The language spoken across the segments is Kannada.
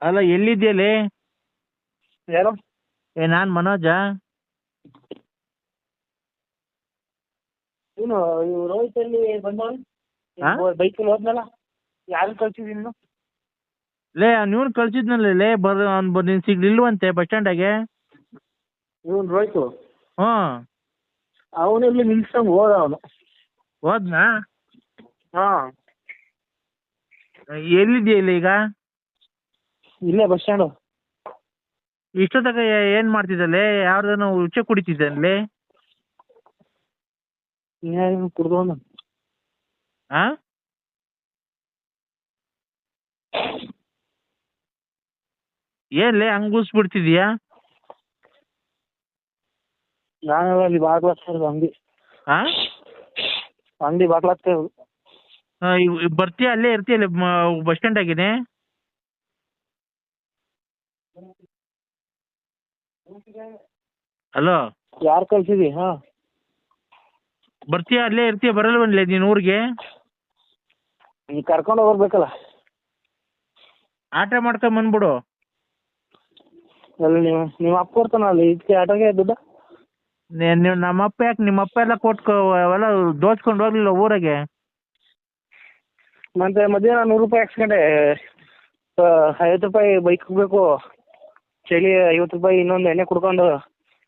ಅಲ್ಲ ಎಲ್ಲಿದ್ಯಲೇ? ಯಾರು? ನಾನ್ ಮನೋಜ. ಇವನು ರೋಹಿತ್ ಅಲ್ಲಿ ಬಂದವನು ಹಾ? ಬೈಕಲ್ಲಿ ಹೋದ್ನಲ್ಲ, ಯಾರು ಕಳ್ಸಿದೀನಿ? ಲೇ ನೀವ್ನು ಕಳ್ಸಿದ್ನಲ್ಲ ಲೇ, ನೀನ್ ಸಿಗ್ಲಿಲ್ವಂತೆ ಬಸ್ ಸ್ಟ್ಯಾಂಡಾಗೆ. ಇವನು ರೋಹಿತ್ ಹ್ಞೂ ಅವನಲ್ಲಿ ನಿಲ್ಸ್ಕೊಂಡ್ ಹೋದ ಅವನು. ಹೋದ್ನಾ? ಹಾ, ಎಲ್ಲಿದ್ಯಾ ಇಲ್ಲಿ ಈಗ? ಇಲ್ಲೇ ಬಸ್ ಸ್ಟ್ಯಾಂಡು. ಇಷ್ಟೊತ್ತಾಗ ಏನ್ ಮಾಡ್ತಿದ್ದಲ್ಲೇ? ಯಾವ್ದಾನ ಉಚ್ಚ ಕುಡಿತಿದ್ದಲ್ಲೇ? ಇನ್ನೇನು ಕುಡ್ದವನು. ಆ ಏನ್ಲೇ ಹಂಗ್ ಕೂಸ್ಬಿಡ್ತಿದ್ಯಾ? ನಾನು ಅಲ್ಲಿ ಬಾಗ್ಲಾಗ್ತಾ ಇರೋದು ಅಂಗಡಿ. ಆ ಅಂಗಡಿ ಬಾಗ್ಲಾಗ್ತಾ ಇರೋದು. ಬರ್ತೀಯ? ಅಲ್ಲೇ ಇರ್ತೀಯಲ್ಲ ಬಸ್ ಸ್ಟ್ಯಾಂಡ್ ಆಗೇನೆ? ಹಲೋ, ಯಾರು ಕಳ್ಸಿದಿ? ಹಾ, ಬರ್ತೀಯ? ಅಲ್ಲೇ ಇರ್ತೀಯ? ಬರಲ್ವನ್ಲೇ ನೀನ್ ಊರಿಗೆ? ನೀ ಕರ್ಕೊಂಡು ಹೋಗ್ಬೇಕಲ್ಲ. ಆಟ ಮಾಡ್ಕೊಂಡ್ ಬಂದ್ಬಿಡು. ಅಲ್ಲಿ ನಿಮ್ಮ ಅಪ್ಪ ಕೊಡ್ತಾನಲ್ಲ ಇದಕ್ಕೆ ಆಟೋಗೆ ದುಡ್ಡು. ನಮ್ಮಪ್ಪ ಯಾಕೆ? ನಿಮ್ಮಪ್ಪ ಎಲ್ಲ ಅವೆಲ್ಲ ದೋಚ್ಕೊಂಡು ಹೋಗ್ಲಿಲ್ಲ ಊರಾಗೆ? ಮತ್ತೆ ಮಧ್ಯಾಹ್ನ 100 ರೂಪಾಯಿ ಹಾಕ್ಸ್ಕೊಂಡೆ. 50 ರೂಪಾಯಿ ಬೈಕ್ ಬೇಕು, ಚಳಿ 50 ರೂಪಾಯಿ ಇನ್ನೊಂದು ಎಣ್ಣೆ ಕುಡ್ಕೊಂಡು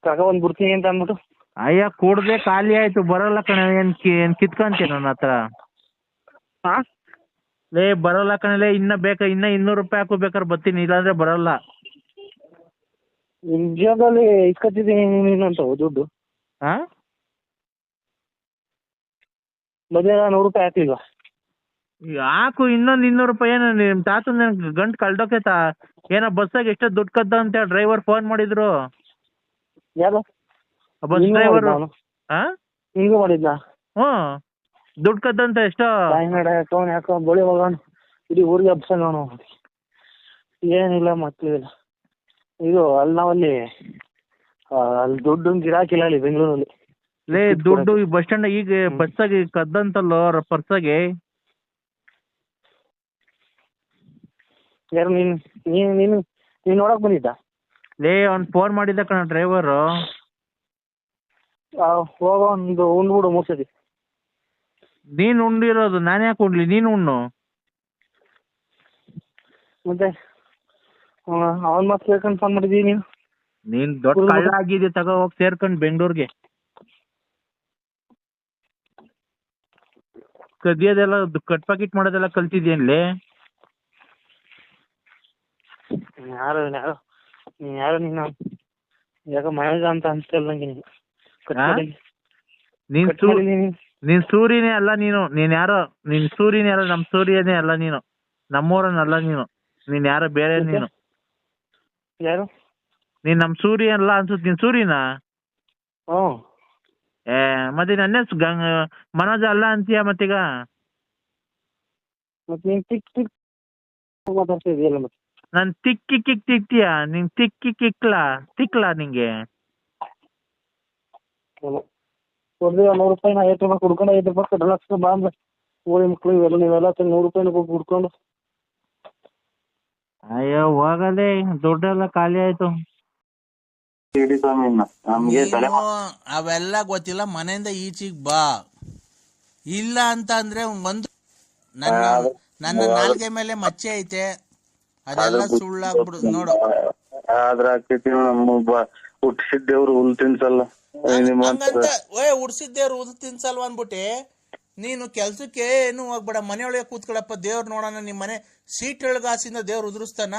ತಗೊಂಡ್ ಬಿಡ್ತೀನಿ ಅಂತ ಅಂದ್ಬಿಟ್ಟು. ಅಯ್ಯ ಕೂಡ್ದೆ ಖಾಲಿ ಆಯ್ತು, ಬರಲ್ಲ ಕಣ. ಏನ್ ಕಿತ್ಕೊಂತೀಯ ನನ್ನ ಹತ್ರ? ಹಾ, ಲೇ ಬರಲ್ಲ ಕಣಲೇ. ಇನ್ನ 200 ರೂಪಾಯಿ ಹಾಕು ಬೇಕಾದ್ರೆ ಬರ್ತೀನಿ, ಇಲ್ಲಾಂದ್ರೆ ಬರಲ್ಲ. ನಿಮ್ ಜೀವನದಲ್ಲಿ ಇಸ್ಕೊತಿದ್ದೀನಿ ನೀನು ಅಂತ ದುಡ್ಡು. ಹಾ, ಮಧ್ಯಾಹ್ನ 100 ರೂಪಾಯಿ ಹಾಕ್ಲಿಲ್ವಾ? ಹಾಕು ಇನ್ನೊಂದು 200 ರೂಪಾಯಿ. ಏನು ನಿಮ್ ತಾತನ ಗಂಟು ಕಳ್ದೋಕೈತಾ? ಏನೋ ಬಸ್ಸಾಗ ಎಷ್ಟೋ ದುಡ್ಡು ಕದ್ದ ಅಂತ ಡ್ರೈವರ್ ಫೋನ್ ಮಾಡಿದ್ರು. ಯಾರು? Bus driver. ಹಾ, ನಿಂಗೂ ಮಾಡಿದ್ನಾ? ಹ್ಞೂ, ದುಡ್ಡು ಕದ್ದಂತ ಎಷ್ಟೋ. ಟೋನ್ ಯಾಕೋ ಬಳಿ ಹೋಗೋಣ, ಇಡೀ ಊರಿಗೆ ಹಬ್ಸೋಣ. ಏನಿಲ್ಲ ಮಕ್ಕಳಿಲ್ಲ. ಇದು ಅಲ್ಲಿ ನಾವಲ್ಲಿ ಅಲ್ಲಿ ದುಡ್ಡು ಗಿರಾಕಿಲ್ಲ ಅಲ್ಲಿ ಬೆಂಗಳೂರಲ್ಲಿ. ಲೇ ದುಡ್ಡು ಈ ಬಸ್ ಸ್ಟ್ಯಾಂಡ್ ಈಗ ಬಸ್ಸಾಗಿ ಕದ್ದಂತಲ್ಲೋ ಪರ್ಸಾಗೆ. ಯಾರು? ನೀನು ನೋಡಕ್ ಬಂದಿದ್ದ? ಲೇ ಅವ್ನು ಫೋನ್ ಮಾಡಿದ್ದ ಕಣ ಡ್ರೈವರು. ಹೋಗೋ ಒಂದು ಉಂಡ್ಬಿಡು 3 ಸತಿ. ನೀನು ಉಂಡಿರೋದು ನಾನು ಯಾಕೆ ಉಣ್ಲಿ? ನೀನು ಉಣ್ಣು. ಮತ್ತೆ ಅವನ್ ಮಾತು ಕೇಳ್ಕೊಂಡು ಫೋನ್ ಮಾಡಿದೀನಿ ನೀನು. ನೀನ್ ದೊಡ್ಡ ಕಳ್ಳ ಆಗಿದ್ಯಾ, ತಗೋ ಹೋಗಿ ಸೇರ್ಕೊಂಡು ಬೆಂಗಳೂರಿಗೆ. ಕದಿಯೋದೆಲ್ಲ ಕಟ್ ಪಾಕಿಟ್ ಮಾಡೋದೆಲ್ಲ ಕಲ್ತಿದ್ಯೇನ್ಲೇ? ಯಾರು ನೀನು? ಯಾಕೋ ಮನೇಜ ಅಂತ ಅನ್ಸ್ತಿಲ್ಲ ನಂಗೆ ನೀನು. ನೀನ್ ಸೂರ್ಯನೇ ಅಲ್ಲ ನೀನು. ನೀನ್ ಯಾರೋ, ನೀನ್ ಸೂರ್ಯನೇ ಅಲ್ಲ, ನಮ್ ಸೂರ್ಯನೇ ಅಲ್ಲ ನೀನು, ನಮ್ಮೂರನ್ನಲ್ಲ ನೀನು. ನೀನ್ ಯಾರೋ ಬೇರೆ ನೀನು. ಯಾರು? ನೀನ್ ನಮ್ ಸೂರ್ಯ ಅಲ್ಲ ಅನ್ಸುತ್ತೆ. ನೀನ್ ಸೂರ್ಯನಾ? ಮತ್ತೆ ನನ್ನೇ ಮನೋಜ ಅಲ್ಲ ಅಂತೀಯ ಮತ್ತೀಗ? ಮತ್ತೆ ನೀನ್ ತಿಕ್ ಮಾತಾಡ್ತಾ ಇದೆಯಲ್ಲ ಮತ್ತೆ. ನನ್ ತಿಕ್ತೀಯ? ನಿನ್ ತಿಕ್ಲಾ ನಿಂಗೆ? ಕೊಡ್ರಿ 100 ರೂಪಾಯಿ, 50 ರೂಪಾಯಿ ಕುಡ್ಕೊಂಡು 5 ರೂಪಾಯಿ ಕಡ್ಲ ಹಾಕ್ಸ್ಕೊಂಡು ಬಾ ಅಂದ್ರೆ ಊರಿ ಮಕ್ಳು ಇವೆಲ್ಲ ನೀವೆಲ್ಲ 100 ರೂಪಾಯಿನ ಕುಡ್ಕೊಂಡು. ಅಯ್ಯೋ ಹೋಗಲೇ, ದುಡ್ಡೆಲ್ಲ ಖಾಲಿ ಆಯ್ತು. ಅವೆಲ್ಲ ಗೊತ್ತಿಲ್ಲ. ಮನೆಯಿಂದ ಈಚೆಗ್ ಬಾ. ಇಲ್ಲ ಅಂತ ಅಂದ್ರೆ ಒಂದು ನನ್ನ ನಾಲ್ಗೆ ಮೇಲೆ ಮಚ್ಚೆ ಐತೆ, ಅದೆಲ್ಲ ಸುಳ್ಳಾಗ್ಬಿಡು ನೋಡು. ಹುಟ್ಟಿಸಿದ್ದೇವ್ರು ಹುಲ್ ತಿನ್ಸಲ್ಲ. ಹಂಗಂತ ಉಡ್ಸಿದ್ದೇವ್ರು ಹುಲ್ ತಿನ್ಸಲ್ವ ಅನ್ಬಿಟ್ಟೆ ನೀನು ಕೆಲ್ಸಕ್ಕೆ ಏನು ಹೋಗ್ಬೇಡ, ಮನೆಯೊಳಗೆ ಕೂತ್ಕೊಳಪ್ಪ. ದೇವ್ರು ನೋಡೋಣ. ನಿಮ್ ಮನೆ ಸೀಟ್ ಎಳ್ಗಾಸಿಂದ ದೇವ್ರು ಉದುರಿಸ್ತಾನ?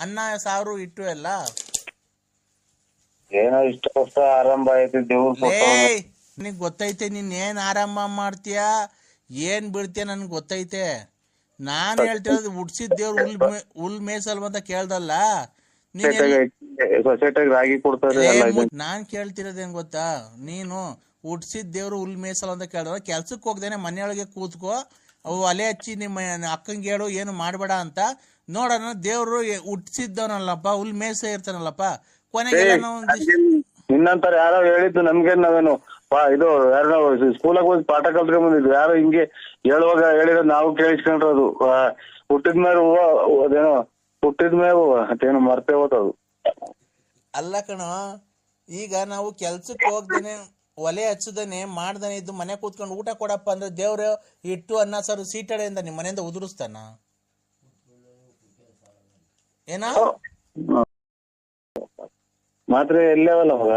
ಅನ್ನ ಸಾರು ಇಟ್ಟು ಎಲ್ಲ ಏನೋ ಇಷ್ಟ ವರ್ಷ ಆರಂಭ ಆಯ್ತು ದೇವ್ರು. ನಿನಗ್ ಗೊತ್ತೈತೆ ನೀನ್ ಏನ್ ಆರಂಭ ಮಾಡ್ತೀಯ ಏನ್ ಬಿಡ್ತೀಯ ನನ್ಗೆ ಗೊತ್ತೈತೆ. ನಾನ್ ಹೇಳ್ತಿರೋದು ಉಡ್ಸಿದ ದೇವ್ರು ಹುಲ್ ಮೇಸಲ್ವಂತ ಕೇಳ್ದಲ್ಲ. ಸೊಸೈಟಿಗೆ ರಾಗಿ ಕೊಡ್ತಾರೆ. ನಾನ್ ಕೇಳ್ತಿರೋದೇನ್ ಗೊತ್ತಾ, ನೀನು ಉಡ್ಸಿದ ದೇವ್ರು ಹುಲ್ ಮೇಸಲ್ ಅಂತ ಕೇಳಿದ್ರೆ ಕೆಲ್ಸಕ್ಕೆ ಹೋಗ್ದೇನೆ ಮನೆಯೊಳಗೆ ಕೂತ್ಕೋ. ಅವು ಒಲೆ ಹಚ್ಚಿ ನಿಮ್ಮ ಅಕ್ಕಂಗೆ ಹೇಳು ಏನು ಮಾಡ್ಬೇಡ ಅಂತ. ನೋಡೋಣ ದೇವ್ರು ಹುಟ್ಟಿಸಿದ್ದವನಲ್ಲಪ್ಪ, ಹುಲ್ ಮೇಸ ಇರ್ತಾನಲ್ಲಪ್ಪ. ಕೊನೆಗೆಲ್ಲ ನಾವು ನಿನ್ನಂತರ ಯಾರೋ ಹೇಳಿದ್ದು ನಮ್ಗೆ, ನಾವೇನು ಇದು ಯಾರೋ ಸ್ಕೂಲಾಗ ಹೋಗಿ ಪಾಠ ಕಲ್ತ್ಕೊಂಡ್ ಬಂದಿದ್ವಿ. ಯಾರೋ ಹಿಂಗೆ ಹೇಳುವಾಗ ಹೇಳಿರೋದು ನಾವು ಕೇಳಿಸ್ಕೊಂಡ್ರದು. ಹುಟ್ಟಿದ್ಮೇಲೆ ಅದೇನೋ ಹುಟ್ಟಿದ್ಮೇಲೆ ಅದೇನು ಮರ್ತೇ ಹೋತದು. ಅಲ್ಲ ಕಣೋ, ಈಗ ನಾವು ಕೆಲ್ಸಕ್ಕೆ ಹೋಗ್ದೇನೆ ಒಲೆ ಹಚ್ಚದೇನೆ ಮಾಡ್ದೇನೆ ಇದ್ದು ಮನೆ ಕೂತ್ಕೊಂಡು ಊಟ ಕೊಡಪ್ಪ ಅಂದ್ರೆ ದೇವ್ರು ಇಟ್ಟು ಅನ್ನ ಸಾರು ಸೀಟಡೆಯಿಂದ ನಿಮ್ಮ ಮನೆಯಿಂದ ಉದುರಿಸ್ತಾನ ಏನ? ಮಾತ್ರೆ ಎಲ್ಲವಲ್ಲ ಮಗ,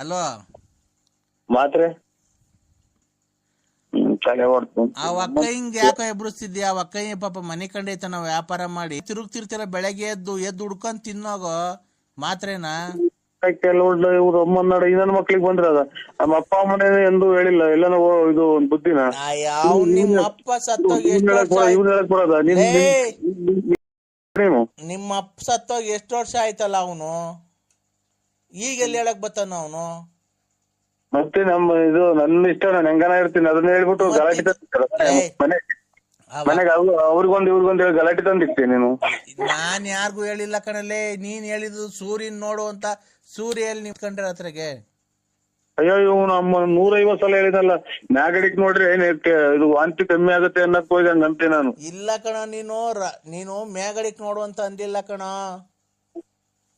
ಅಲ್ವಾ? ಮಾತ್ರೆ ತಲೆ ಹೊಡ್ತು. ಆ ಅಕ್ಕಯ್ಯಂಗೆ ಯಾಕೋ ಎಬ್ರಿಸ್ತಿದ್ಯಾ? ಆ ಅಕ್ಕಯ್ಯ ಪಾಪ ಮನೆ ಕಂಡೈತ ನಾವು ವ್ಯಾಪಾರ ಮಾಡಿ ತಿರುಗ್ತಿರ್ತಿರ, ಬೆಳಗ್ಗೆ ಎದ್ದು ಹುಡ್ಕೊಂಡ್ ತಿನ್ನೋಗೋ ಮಾತ್ರೆನಾ? ಕೆಲವು ಇವ್ರು ಅಮ್ಮನಾಡ ಇನ್ನೊಂದು ಮಕ್ಳಿಗೆ ಬಂದ್ರದ ನಮ್ಮ ಅಪ್ಪ ಅಮ್ಮನೇ ಎಂದು ಹೇಳಿಲ್ಲ. ಎಲ್ಲಾನು ಇದು ಒಂದ್ ಬುದ್ಧಿನ ಯಾವ ನಿಮ್ಮ ಅಪ್ಪ ಸತ್ತೋಗಿ ಎಷ್ಟು ವರ್ಷ ಇವ್ನ ಹೇಳಕ್ ಬರೋದ? ನಿಮ್ಮ ಅಪ್ಪ ಸತ್ತೋಗಿ ಎಷ್ಟು ವರ್ಷ ಆಯ್ತಲ್ಲ ಅವನು, ಈಗ ಎಲ್ಲಿ ಹೇಳಕ್ ಬತ್ತಾನ ಅವನು? ಮತ್ತೆ ನಮ್ಮ ಇದು ನನ್ನ ಇಷ್ಟ, ನಾನು ಹೆಂಗನ ಇರ್ತೀನಿ ಅದನ್ನ ಹೇಳ್ಬಿಟ್ಟು ಗಲಾಟೆ ಮನೆಗೆ ಅವ್ರಿಗೊಂದು ಇವ್ರಿಗೊಂದು ಹೇಳಿ ಗಲಾಟೆ ತಂದಿರ್ತೀನಿ ನೀನು. ನಾನ್ ಯಾರಿಗೂ ಹೇಳಿಲ್ಲ ಕಣಲ್ಲೇ, ನೀನ್ ಹೇಳಿದ್ದು ಸೂರ್ಯನ್ ನೋಡು ಅಂತ. ಸೂರ್ಯ ಎಲ್ಲಿ ನಿಂತ್ಕೊಂಡ್ರೆ ಹತ್ರಗೆ? ಅಯ್ಯೋ ಇವ್ ನಮ್ಮ 150 ಸಲ ಹೇಳಿದಲ್ಲ, ಮ್ಯಾಗಡಿಕ್ ನೋಡ್ರಿ ಏನ್ ಇದು ವಾಂತಿ ಕಮ್ಮಿ ಆಗುತ್ತೆ ಅನ್ನಕ್ ಹೋಯ್ದಂಗ ಅಂತೆ ನಾನು. ಇಲ್ಲ ಕಣ, ನೀನು ಮೇಗಡಿಕ್ ನೋಡು ಅಂತ ಅಂದಿಲ್ಲ ಕಣ.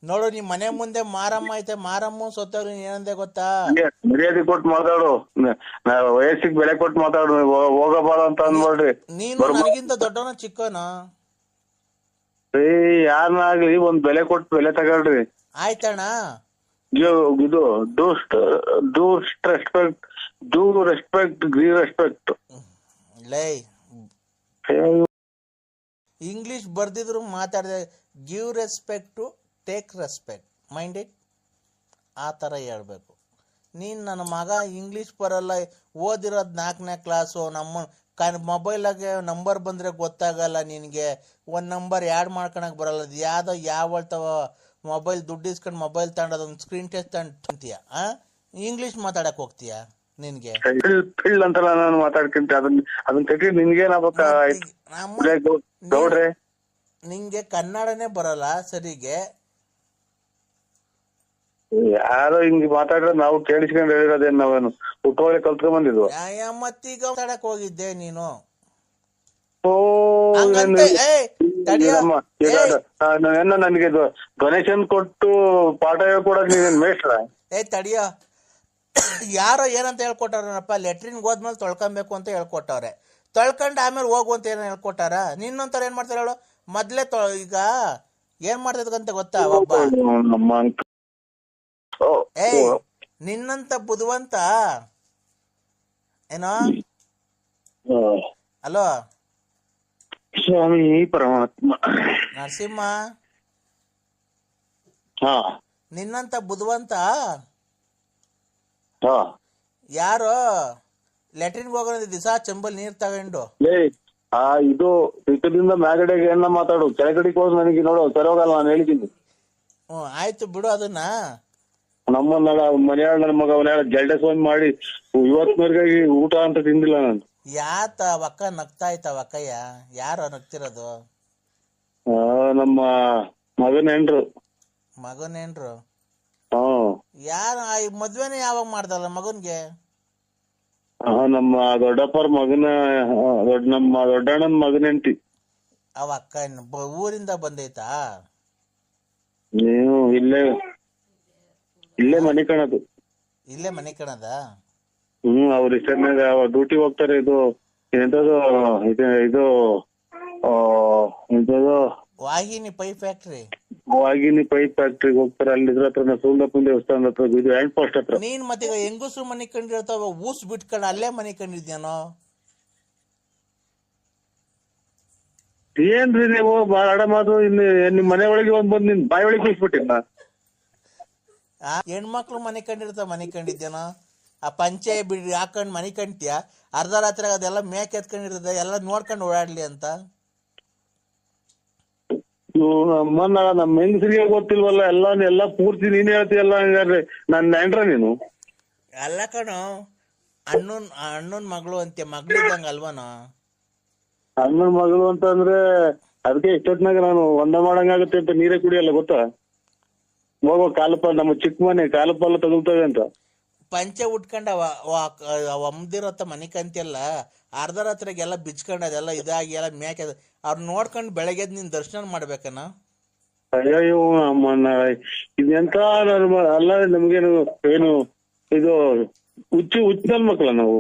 ನೋಡು ನಿಮ್ ಮನೆ ಮುಂದೆ ಮಾರಮ್ಮ ಐತೆ, ಮಾರಮ್ಮ ಸೊತ್ತವ್ರಿ ಏನಂದೆ ಗೊತ್ತಾ? ಮರ್ಯಾದೆ ಕೊಟ್ಟು ಮಾತಾಡು, ವಯಸ್ಸಿಗೆ ಬೆಲೆ ಕೊಟ್ಟು ಮಾತಾಡು, ಹೋಗಬಾರ ಅಂತ ಅನ್ಬೇಡ್ರಿ. ನೀನು ನನಗಿಂತ ದೊಡ್ಡವನ ಚಿಕ್ಕವನ? ಯಾರನ್ನಾಗ್ಲಿ ಒಂದ್ ಬೆಲೆ ಕೊಟ್ಟು ಬೆಲೆ ತಗೊಳ್ರಿ. ಆಯ್ತಣ್ಣ. ಇದು ಡೂ ರೆಸ್ಪೆಕ್ಟ್ ಗಿವ್ ರೆಸ್ಪೆಕ್ಟ್. ಲೈ ಇಂಗ್ಲಿಷ್ ಬರ್ದಿದ್ರು ಮಾತಾಡಿದೆ, give respect take respect, mind it, ಆ ಥರ ಹೇಳ್ಬೇಕು. ನೀನು ನನ್ನ ಮಗ ಇಂಗ್ಲೀಷ್ ಬರಲ್ಲ, ಓದಿರೋದು 4ನೇ ಕ್ಲಾಸು, ನಮ್ಮ ಮೊಬೈಲಾಗೆ ನಂಬರ್ ಬಂದರೆ ಗೊತ್ತಾಗಲ್ಲ ನಿನಗೆ, ಒಂದು ನಂಬರ್ ಆ್ಯಡ್ ಮಾಡ್ಕೊಳಕ್ಕೆ ಬರಲ್ಲ, ಅದು ಯಾವಳ್ತಾವ ಮೊಬೈಲ್ ದುಡ್ಡು ಇಸ್ಕೊಂಡು ಮೊಬೈಲ್ ತಗೊಂಡು ಒಂದು ಸ್ಕ್ರೀನ್ ಟೆಸ್ಟ್ ತಗೊಂತೀಯ, ಇಂಗ್ಲೀಷ್ ಮಾತಾಡಕ್ಕೆ ಹೋಗ್ತೀಯ? ನಿನಗೆ ಅಂತಲ್ಲ ನಾನು ಮಾತಾಡ್ಕೊಂತ ಅದನ್ನ ತೆಗಿ, ನಿನ್ಗೇನಾಗ್ಬೇಕಾ ಗೌಡ್ರೆ? ನಿಂಗೆ ಕನ್ನಡನೇ ಬರಲ್ಲ ಸರಿಗೆ. ಯಾರೋ ಹಿಂಗ್ ಮಾತಾಡಿದ್ರೆ ನಾವು ಕೇಳಿಸ್ಕೊಂಡು ಹೇಳಿರೋದೇನ್ ನಾವೇನು ಹುಟ್ಟೋಳೆ ಕಲ್ತ್ಕೊಂಡ್ ಬಂದಿದ್ವು? ಮತ್ತೀಗ ಮಾತಾಡಕ್ ಹೋಗಿದ್ದೆ ನೀನು? ನನಗೆ ಡೊನೇಷನ್ ಕೊಟ್ಟು ಪಾಠ ಹೇಳ್ಕೊಡಕ್ ನೀನೇನ್ ಮೇಷ್ಟ್ರ? ತಡಿಯೋ, ಯಾರೋ ಏನಂತ ಹೇಳ್ಕೊಟ್ಟಾರಪ್ಪ, ಲೆಟ್ರಿನ್ಗೆ ಹೋದ್ಮೇಲೆ ತೊಳ್ಕೊಬೇಕು ಅಂತ ಹೇಳ್ಕೊಟ್ಟವ್ರೆ, ತೊಳ್ಕೊಂಡು ಆಮೇಲೆ ಹೋಗು ಅಂತ ಏನೋ ಹೇಳ್ಕೊಟ್ಟಾರ. ನಿನ್ನೊಂಥರ ಏನ್ ಮಾಡ್ತಾರ ಹೇಳು? ಮೊದ್ಲೇ ಈಗ ಏನ್ ಮಾಡ್ತದಂತ ಗೊತ್ತಾ? ಒಬ್ಬ ನಿನ್ನಂತ ಬುದ್ಧಿವಂತ ಏನೋ, ಅಲೋ ಸ್ವಾಮಿ ಪರಮಾತ್ಮ ನರಸಿಂಹ, ನಿನ್ನಂತ ಬುದ್ಧಿವಂತ ಯಾರೋ ಲೆಟ್ರಿನ್ಗೆ ಹೋಗೋಣ ದಿವಸ ಚಂಬಲ್ ನೀರ್ ತಗೊಂಡು ಇದು ಪಿಕ್ಕದಿಂದ ಮ್ಯಾಗಡೆಗೆ ಏನ ಮಾತಾಡು, ಕೆಳಗಡೆಗೆ ಹೋದ್ ನನಗೆ ನೋಡು ಸರೋಗಲ್ಲ, ನಾನು ಹೇಳಿದ್ದೀನಿ. ಆಯ್ತು ಬಿಡು ಅದನ್ನ. ನಮ್ಮ ಮನೆಯಾಳ ನನ್ನ ಮಗ ಮನೆಯಾಳ ಜಲ್ಡೆ ಸ್ವಾಮಿ ಮಾಡಿ ಇವತ್ತಿನವರೆಗಾಗಿ ಊಟ ಅಂತ ತಿಂದಿಲ್ಲ ನಾನು. ಯಾತ ಅವಕ್ಕ ನಗ್ತಾ ಇತ್ತ? ಅವಕ್ಕಯ್ಯ ಯಾರು ನಗ್ತಿರೋದು? ನಮ್ಮ ಮಗನೇನ್ರು. ಮಗನೇನ್ರು? ಯಾರ ಮದ್ವೆನೇ ಯಾವಾಗ ಮಾಡ್ದಲ್ಲ ಮಗನ್ಗೆ? ನಮ್ಮ ದೊಡ್ಡಪ್ಪರ ಮಗನ ನಮ್ಮ ದೊಡ್ಡಣ್ಣನ ಮಗನೆಂಟಿ. ಅವ ಅಕ್ಕ ಊರಿಂದ ಬಂದೈತಾ? ನೀವು ಇಲ್ಲೇ ಮನೆ ಕಣದು. ಇಲ್ಲೇ ಮನೆ ಕಣದ? ಅವ್ರ ಇಷ್ಟನಾಗ ಡ್ಯೂಟಿ ಹೋಗ್ತಾರೆ. ಇದು ಎಂತದು ಇದು ಎಂತದು ವಾಹಿನಿ ಪೈಪ್ ಫ್ಯಾಕ್ಟ್ರಿ. ವಾಹಿನಿ ಪೈಪ್ ಫ್ಯಾಕ್ಟ್ರಿಗೆ ಹೋಗ್ತಾರೆ. ಅಲ್ಲಿ ಇದ್ರ ಹತ್ರ ಸೂಲ್ದಪ್ಪನ ದೇವಸ್ಥಾನದ ಹತ್ರ ಇದು ಹ್ಯಾಂಡ್ ಪೋಸ್ಟ್ ಹತ್ರ. ನೀನ್ ಮತ್ತೆ ಹೆಂಗಸ್ರು ಮನೆ ಕಂಡಿರ್ತಾವ, ಊಸ್ ಬಿಟ್ಕೊಂಡು ಅಲ್ಲೇ ಮನೆ ಕಂಡಿದ್ಯಾನೋ? ಏನ್ರಿ ನೀವು ಬಾಳ ಮಾತು, ನಿಮ್ ಮನೆ ಒಳಗೆ ಬಂದ್ ನಿನ್ ಬಾಯಿ ಒಳಗೆ ಕೂಸ್ಬಿಟ್ಟಿನ. ಹೆಣ್ಮಕ್ಳು ಮನೆ ಕಂಡಿರ್ತಾವ, ಮನೆ ಕಂಡಿದ್ಯಾನೋ? ಆ ಪಂಚೆ ಬಿಡಿ ಹಾಕೊಂಡ್ ಮನೆ ಕಂಡ್ತೀಯ, ಅರ್ಧ ರಾತ್ರಿ ಅದೆಲ್ಲ ಮೇಕ್ ಎತ್ಕೊಂಡಿರ್ತದೆ, ಎಲ್ಲ ನೋಡ್ಕೊಂಡು ಓಡಾಡ್ಲಿ ಅಂತ. ನಮ್ಮ ಹೆಂಗಸರಿಗೆ ಗೊತ್ತಿಲ್ವಲ್ಲ, ಎಲ್ಲ ಪೂರ್ತಿ ನೀನ್ ಹೇಳ್ತೀಯಲ್ಲ. ಹಂಗಾದ್ರೆ ನನ್ ನೆಂಟ್ರ ನೀನು? ಅಲ್ಲ ಕಣೋ, ಅಣ್ಣನ್ ಮಗಳು ಅಂತ್ಯ, ಮಗಳಿದ್ದಂಗ ಅಲ್ವನೋ? ಅಣ್ಣನ ಮಗಳು ಅಂತ ಅಂದ್ರೆ ಅದಕ್ಕೆ ಇಷ್ಟೊತ್ನಾಗ ನಾನು ಒಂದ ಮಾಡಂಗಾಗುತ್ತೆ ಅಂತ ನೀರೇ ಕುಡಿಯಲ್ಲ ಗೊತ್ತಾ? ಹೋಗೋ ಕಾಲಪ್ಪ, ನಮ್ಮ ಚಿಕ್ಕ ಮನೆ ಕಾಲಪ್ಪಲ್ಲ ತಗೊಳ್ತವೆ ಅಂತ. ಪಂಚೆ ಉಟ್ಕೊಂಡ ಒಮ್ದಿರತ್ತ ಮನೆ ಕಂತಿಯಲ್ಲ ಅರ್ಧ ರಾತ್ರಿಗೆಲ್ಲ ಬಿಚ್ಕೊಂಡು ಅದೆಲ್ಲ ಇದಾಗಿ ಎಲ್ಲ ಮೇಕೆ ಅವ್ರು ನೋಡ್ಕೊಂಡು ಬೆಳಗ್ಗೆದ್ ನೀನ್ ದರ್ಶನ ಮಾಡ್ಬೇಕನ. ಅಯ್ಯೋ ಅಮ್ಮನ ಇದೆಂತ ಅಲ್ಲ, ನಮ್ಗೇನು ಏನು ಇದು ಹುಚ್ಚ ಮಕ್ಳ ನಾವು.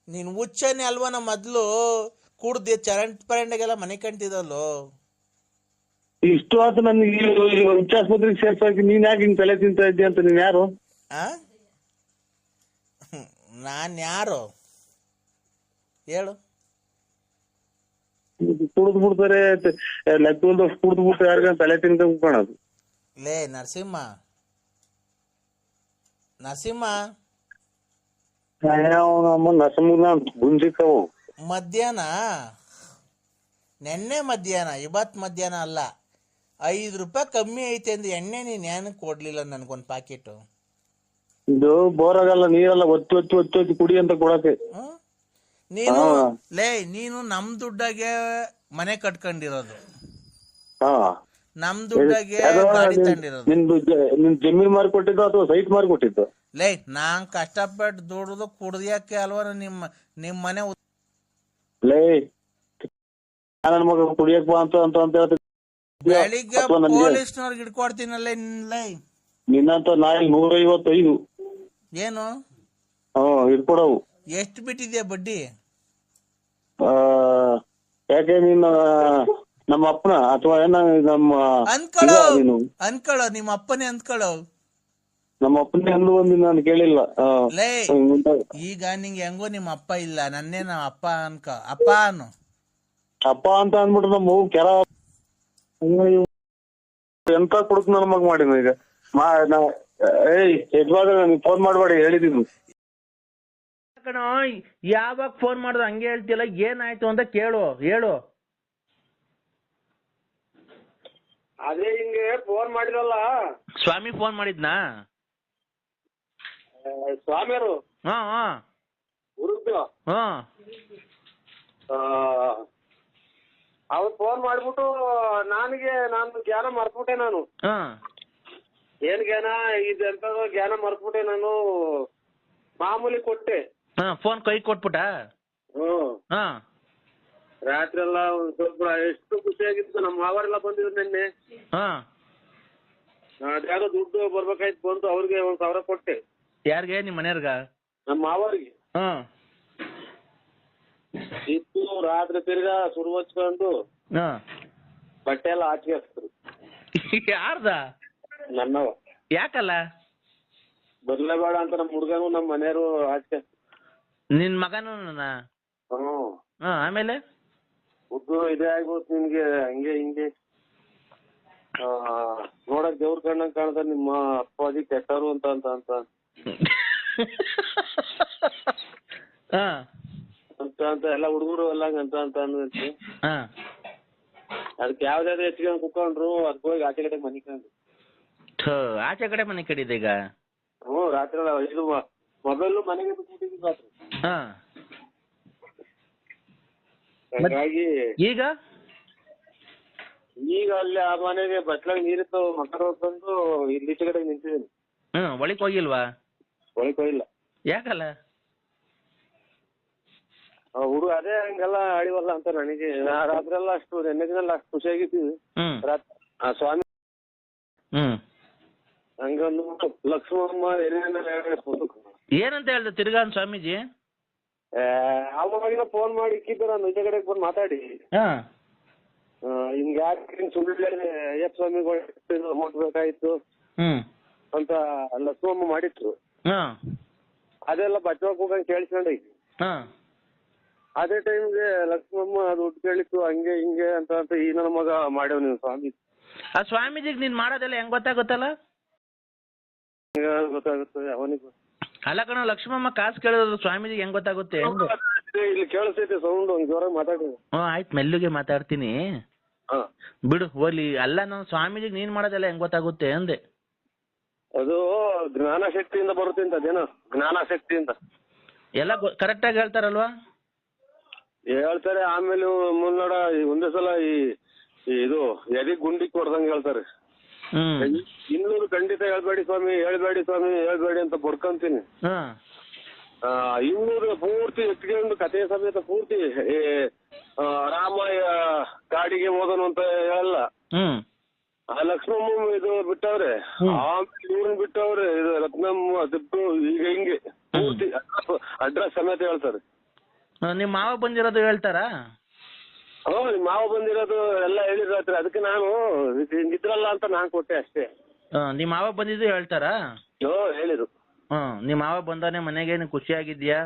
ನೀನ್ ಹುಚ್ಚನೆ ಅಲ್ವನ ಮೊದ್ಲು ಕುಡ್ದು ಪರಂಡೆಗೆಲ್ಲ ಮನೆ ಕಂತಿದಲ್ಲೋ. ಇಷ್ಟು ಆತ ನನ್ಗೆ ಹುಚ್ಚಾಸ್ಪತ್ರೆಗೆ ಸೇರ್ಸಾಕಿ ನೀನ್ ಯಾಕೆ ಹಿಂಗ್ ತಲೆ ತಿಂತ ಇದ್ದೆ ಅಂತ. ನೀನ್ ಯಾರು? ನಾನ್ ಯಾರು ಹೇಳು? ಕುಡ್ದು ಬಿಡ್ತಾರೆ, ಲೆಕ್ಕದಷ್ಟು ಕುಡ್ದು ಬಿಟ್ಟು ಯಾರಿಗ ತಲೆ ತಿನ್ಕೊಂಡ್ ಕಾಣೋದು. ಲೇ ನರಸಿಂಹ ಗುಂಜಿಕವು ಮಧ್ಯಾಹ್ನ ನೆನ್ನೆ ಮಧ್ಯಾಹ್ನ ಇವತ್ ಮಧ್ಯಾಹ್ನ ಅಲ್ಲ, 5 ರೂಪಾಯಿ ಕಮ್ಮಿ ಐತೆ ಅಂದ್ರೆ ಎಣ್ಣೆ ನೀನ್ ಏನಕ್ಕೆ ಕೊಡ್ಲಿಲ್ಲ ನನ್ಗೊಂದ್ ಪ್ಯಾಕೆಟ್? ಇದು ಬೋರಾಗಲ್ಲ, ನೀರೆಲ್ಲ ಒತ್ತಿ ಒತ್ತಿ ಒತ್ತಿ ಒತ್ತಿ ಕುಡಿ ಅಂತ ಕೊಡಕ್ಕೆ. ನೀನು ನಮ್ ದುಡ್ಡಾಗೆ ಮನೆ ಕಟ್ಕೊಂಡಿರೋದು, ಹಾ ನಮ್ ದುಡ್ಡಾಗೆ ಗಾಡಿ ತಗೊಂಡಿರೋದು. ನಿನ್ ಜಮೀನ್ ಮಾರ್ಕೊಟ್ಟಿದ್ದು ಅಥವಾ ಸೈಟ್ ಮಾರ್ಕೊಟ್ಟಿದ್ದು? ನಾನ್ ಕಷ್ಟಪಟ್ಟು ದುಡ್ದು ಕುಡ್ದಿಯಕ್ಕೆ ಅಲ್ವಾ ನಿಮ್ ಮನೆ ನನ್ನ ಮಗ ಕುಡಿಯಕ್ ಬಾ ಅಂತ ಬೆಳಿಗ್ಗೆ ಪೊಲೀಸ್ನವ್ರಿಗೆ ಹಿಡ್ಕೊಡ್ತೀನಲ್ಲೇ. ನಿನ್ನಂತ ನಾಯಿ 155 ಏನು ಹಿಡ್ಕೊಡವು. ಎಷ್ಟು ಬಿಟ್ಟಿದ್ಯಾ ಬಡ್ಡಿ? ಯಾಕೆ ನೀನ್ ನಮ್ಮ ಅಪ್ಪನ ಅಥವಾ ಏನ ನಮ್ಮ ಅನ್ಕೊಳ್ಳೋ ನಿಮ್ಮ ಅಪ್ಪನೇ ಅಂದ್ಕೊಳ್ಳೋ. ನಮ್ಮ ಅಪ್ಪನೇ ಅಂದು ಒಂದು ನಾನು ಕೇಳಿಲ್ಲ. ಈಗ ನಿಂಗೆ ಹೆಂಗೋ ನಿಮ್ಮ ಅಪ್ಪ ಇಲ್ಲ, ನನ್ನೇ ನಾ ಅಪ್ಪ ಅಪ್ಪ ಅನ್ನು ಅಪ್ಪ ಅಂತ ಅಂದ್ಬಿಟ್ರೆ ನಮ್ಮ ಮಗು ಕೆರ ಎಂತ ಕುಡುಕ್ ನನ್ನ ಮಗ ಮಾಡಿನ. ಈಗ ಯಜಮಾನ ನನಗೆ ಫೋನ್ ಮಾಡ್ಬೇಡಿ ಹೇಳಿದೀನಿ. ಯಾವಾಗ ಫೋನ್ ಮಾಡ್ದು ಹಂಗೆ ಹೇಳ್ತಿಯಲ್ಲ, ಏನಾಯ್ತು ಅಂತ ಹೇಳು. ಅದೇ ಹಿಂಗೆ ಫೋನ್ ಮಾಡಿರಲ್ಲ. ಸ್ವಾಮಿ ಫೋನ್ ಮಾಡಿದ್ನಾ? ಸ್ವಾಮಿಯರು ಅವ್ರು ಫೋನ್ ಮಾಡ್ಬಿಟ್ಟು ನಾನು ಜ್ಞಾನ ಮರ್ತ್ಬಿಟ್ಟೆ. ನಾನು ಏನ್ ಜ್ಞಾನ ಇದೆಂತದೋ ಜ್ಞಾನ ಮರ್ತ್ಬಿಟ್ಟೆ. ನಾನು ಮಾಮೂಲಿ ಕೊಟ್ಟೆ, ಫೋನ್ ಕೈ ಕೊಟ್ಬಿಟ್ಟ. ರಾತ್ರಿ ಎಲ್ಲ ಒಂದ್ ಸ್ವಲ್ಪ ಎಷ್ಟು ಖುಷಿಯಾಗಿತ್ತು. ನಮ್ಮ ಮಾವರೆಲ್ಲ ಬಂದಿದ್ರು ನಿನ್ನೆ. ಅದ್ಯಾರೋ ದುಡ್ಡು ಬರ್ಬೇಕಾಯ್ತು, ಬಂದು ಅವ್ರಿಗೆ 1,000 ಕೊಟ್ಟೆ. ಯಾರಿಗೆ? ನಿಮ್ ಮನೆಯವ್ರಗ? ನಮ್ಮ ಮಾವರಿಗೆ ಇತ್ತು. ರಾತ್ರಿ ತಿರ್ಗಾ ಸುರು ಹಚ್ಕೊಂಡು ಬಟ್ಟೆ ಎಲ್ಲ ಹಾಕಿ ಹಾಕ್ತರು. ಯಾರ್ದ? ನನ್ನವ. ಯಾಕಲ್ಲ? ಬರ್ಲೇಬೇಡ ಅಂತ ನಮ್ಮ ಹುಡ್ಗನು ನಮ್ಮ ಮನೆಯವರು ಹಾಕಿ. ನಿನ್ ಮಗನು? ಆಮೇಲೆ ಉದ್ದು ಇದೇ ಆಗ್ಬೋದು ನಿಮ್ಗೆ, ಹಂಗೆ ಹಿಂಗೆ ನೋಡಕ್ ದೇವ್ರ ಕಣ್ಣಂಗ್ ಕಾಣ್ತಾರೆ ನಿಮ್ಮ ಅಪ್ಪಾಜಿ ಕೆಟ್ಟರು ಅಂತ ಅಂತ ಅಂತ ಅಂತ ಎಲ್ಲ ಹುಡುಗರು ಎಲ್ಲ ಅಂತ ಅಂತ ಅಂದ್ರಂತೆ. ಅದಕ್ಕೆ ಯಾವ್ದಾದ್ರು ಹೆಚ್ಚಿಗೆ ಕುತ್ಕೊಂಡ್ರು ಅದಕ್ಕೆ ಹೋಗಿ ಆಚೆ ಕಡೆ ಮನೆ ಕಂಡು. ಆಚೆ ಕಡೆ ಮನೆ ಕಡಿದೆ ಈಗ. ರಾತ್ರಿ ಇದು ಮೊಬೈಲ್ ಮನೆಗೆ ಬಿಟ್ಬಿಟ್ಟಿದ್ವಿ ರಾತ್ರಿ. ಹಾಗಾಗಿ ಈಗ ಅಲ್ಲಿ ಆ ಮನೆಗೆ ಬಟ್ಲಾಗ ನೀರಿತ್ತು, ಮಕ್ಕಳು ಬಂದು ಇಲ್ಲಿ ಈಚೆ ಕಡೆ ನಿಂತಿದ್ದೀನಿ. ಒಳಕ್ ಹೋಗಿಲ್ವಾ? ಒಳಕ್ ಹೋಗಿಲ್ಲ. ಯಾಕಲ್ಲ? ಹುಡುಗ ಅದೇ ಹಂಗೆಲ್ಲ ಆಡಿವಲ್ಲ ಅಂತ ನನಗೆ. ರಾತ್ರಿ ಎಲ್ಲ ಅಷ್ಟು ನೆನ್ನೆ ದಿನ ಅಷ್ಟು ಖುಷಿಯಾಗಿದ್ದೀವಿ. ಆ ಸ್ವಾಮಿ ಹಂಗೊಂದು ಲಕ್ಷ್ಮಮ್ಮ ಏನಂತ ಹೇಳ್ದೆ ತಿರ್ಗಾ ಸ್ವಾಮೀಜಿ? ಅವಾಗಿನ ಫೋನ್ ಮಾಡಿ ಇಕ್ಕಿದ್ದೆ ನಾನು ಈಚೆ ಕಡೆ ಫೋನ್ ಮಾತಾಡಿ. ಹಿಂಗ ಯಾಕೆ ಸುಳ್ಳು ಅಯ್ಯಪ್ಪ ಸ್ವಾಮಿಗಳು ಅಮೌಂಟ್ ಬೇಕಾಯ್ತು ಅಂತ ಲಕ್ಷ್ಮಮ್ಮ ಮಾಡಿಟ್ರು. ಅದೆಲ್ಲ ಬಚ್ಚವಾಗ ಹೋಗಂಗ್ ಕೇಳಿಸ್ಕೊಂಡೆ. ಅದೇ ಟೈಮ್ಗೆ ಲಕ್ಷ್ಮಮ್ಮ ದುಡ್ಡು ಕೇಳಿತ್ತು, ಹಂಗೆ ಹಿಂಗೆ ಅಂತ ಅಂತ ಈ ನನ್ನ ಮಗ ಮಾಡ್ಯವ್ ನೀವು ಸ್ವಾಮಿ. ಆ ಸ್ವಾಮೀಜಿಗೆ ನೀನ್ ಮಾಡೋದೆಲ್ಲ ಹೆಂಗ್ ಗೊತ್ತಾಗುತ್ತಲ್ಲ? ಗೊತ್ತಾಗುತ್ತೆ ಅವನಿಗೆ. ಅಲ್ಲ ಕಣ, ಲಕ್ಷ್ಮಮ್ಮ ಕಾಸು ಕೇಳಿದ್ರು ಸ್ವಾಮೀಜಿಗೆ ಹೆಂಗ್ ಗೊತ್ತಾಗುತ್ತೆ? ಇಲ್ಲಿ ಕೇಳಿಸ್ತೈತೆ ಸೌಂಡ್, ಒಂದ್ ಜೋರಾಗಿ ಮಾತಾಡಿ. ಆಯ್ತು, ಮೆಲ್ಲುಗೆ ಮಾತಾಡ್ತೀನಿ ಬಿಡು, ಹೋಗ್ಲಿ. ಅಲ್ಲ, ನಾನು ಸ್ವಾಮೀಜಿಗೆ ನೀನ್ ಮಾಡೋದೆಲ್ಲ ಹೆಂಗ್ ಗೊತ್ತಾಗುತ್ತೆ ಅಂದೆ. ಅದು ಜ್ಞಾನ ಶಕ್ತಿಯಿಂದ ಬರುತ್ತೆ ಅಂತ. ಅದೇನೋ ಜ್ಞಾನ ಶಕ್ತಿಯಿಂದ ಎಲ್ಲ ಕರೆಕ್ಟ್ ಆಗಿ ಹೇಳ್ತಾರಲ್ವಾ? ಹೇಳ್ತಾರೆ. ಆಮೇಲೆ ಮುನ್ನೋಡ ಒಂದೇ ಸಲ ಇದು ಎದೆ ಗುಂಡಿ ಕೊಡ್ದಂಗೆ ಹೇಳ್ತಾರೆ. ಇನ್ನೂರು ಖಂಡಿತ ಹೇಳ್ಬೇಡಿ ಸ್ವಾಮಿ ಹೇಳ್ಬೇಡಿ ಅಂತ ಬಡ್ಕೊಂತೀನಿ. ಇನ್ನೂರು ಪೂರ್ತಿ ಎತ್ಕೊಂಡು ಕಥೆ ಸಮೇತ ಪೂರ್ತಿ ರಾಮ ಕಾಡಿಗೆ ಹೋದನು ಅಂತ ಹೇಳಲ್ಲ. ಆ ಲಕ್ಷ್ಮಮ್ಮ ಇದು ಬಿಟ್ಟವ್ರೆ, ಆಮೇಲೆ ಇವ್ರನ್ನ ಬಿಟ್ಟವ್ರೆ, ಇದು ರತ್ನಮ್ಮ ದಿಬ್ಬು, ಈಗ ಹಿಂಗೆ ಪೂರ್ತಿ ಅಡ್ರೆಸ್ ಸಮೇತ ಹೇಳ್ತಾರೆ. ನಿಮ್ ಮಾವ ಬಂದಿರೋದು ಹೇಳ್ತಾರಾ? ನಿಮ್ ಮಾವ ಬಂದಿರೋದು ಎಲ್ಲ ಹೇಳಿದ್ರಾತ್ರಿ, ಅದಕ್ಕೆ ನಾನು ನಿದ್ರಲ್ಲ ಅಂತ ನಾನ್ ಕೊಟ್ಟೆ ಅಷ್ಟೇ. ನಿಮ್ ಮಾವ ಬಂದಿದ್ದು ಹೇಳ್ತಾರಾ? ಹೇಳಿದ್ರು. ನಿಮ್ ಮಾವ ಬಂದಾನೆ ಮನೆಗೆ, ನೀನ್ ಖುಷಿಯಾಗಿದ್ಯಾ?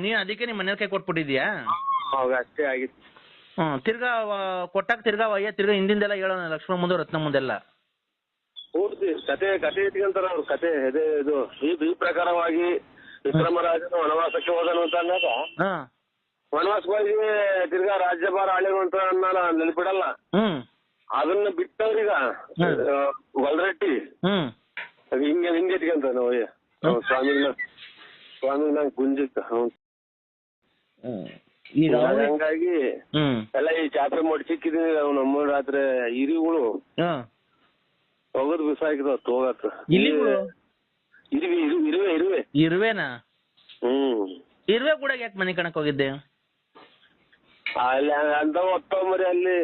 ನೀನ್ ಅದಕ್ಕೆ ನಿಮ್ ಮನೆ ಕೈ ಕೊಟ್ಬಿಟ್ಟಿದ್ಯಾ? ಅಷ್ಟೇ ಆಗಿತ್ತು. ತಿರ್ಗಾ ಕೊಟ್ಟಾಗ ತಿರ್ಗಾ ಹಿಂದಿಂದೆಲ್ಲ ಹೇಳೋಣ, ಲಕ್ಷ್ಮಣ ಮುಂದೆ ರತ್ನ ಮುಂದೆಲ್ಲ ಪೂರ್ತಿ ಕತೆ ಇಟ್ಕೊಂತಾರ ಅವ್ರು. ಕತೆ ಇದು ಈ ಪ್ರಕಾರವಾಗಿ ವಿಕ್ರಮರಾಜನು ವನವಾಸಕ್ಕೆ ಹೋದನು ಅಂತ ಅಂದಾಗ ವನವಾಸಕ್ಕೆ ಹೋಗಿ ತಿರ್ಗಾ ರಾಜ್ಯಭಾರ ಆಳಿರು ಅಂತ ನೆನಪಿಡಲ್ಲ. ಅದನ್ನ ಬಿಟ್ಟವ್ರೀಗ ಗೊಲ್ರಟ್ಟಿ ಹಿಂಗೆ ಇಟ್ಕೊಂತ ನಾವು ಸ್ವಾಮಿ ನಂಗೆ ಗುಂಜಿತ್ತ. ಹಂಗಾಗಿ ಎಲ್ಲ ಈ ಚಾಪೆ ಮಾಡಿ ಸಿಕ್ಕಿದೀನಿ ನಾವು. ನಮ್ಮ ರಾತ್ರಿ ಹಿರಿಗಳು ಹೋಗೋದು ಬಿಸಾಕಿದ ಹೋಗತ್ತ. ಇರುವೆನಾ? ಇರುವೆ ಕೂಡ ಯಾಕೆ ಮನೆ ಕಣಕ್ ಹೋಗಿದ್ದೆ? ಅಲ್ಲಿ ಅಂತ ಹೊತ್ತಂಬರಿ ಅಲ್ಲಿ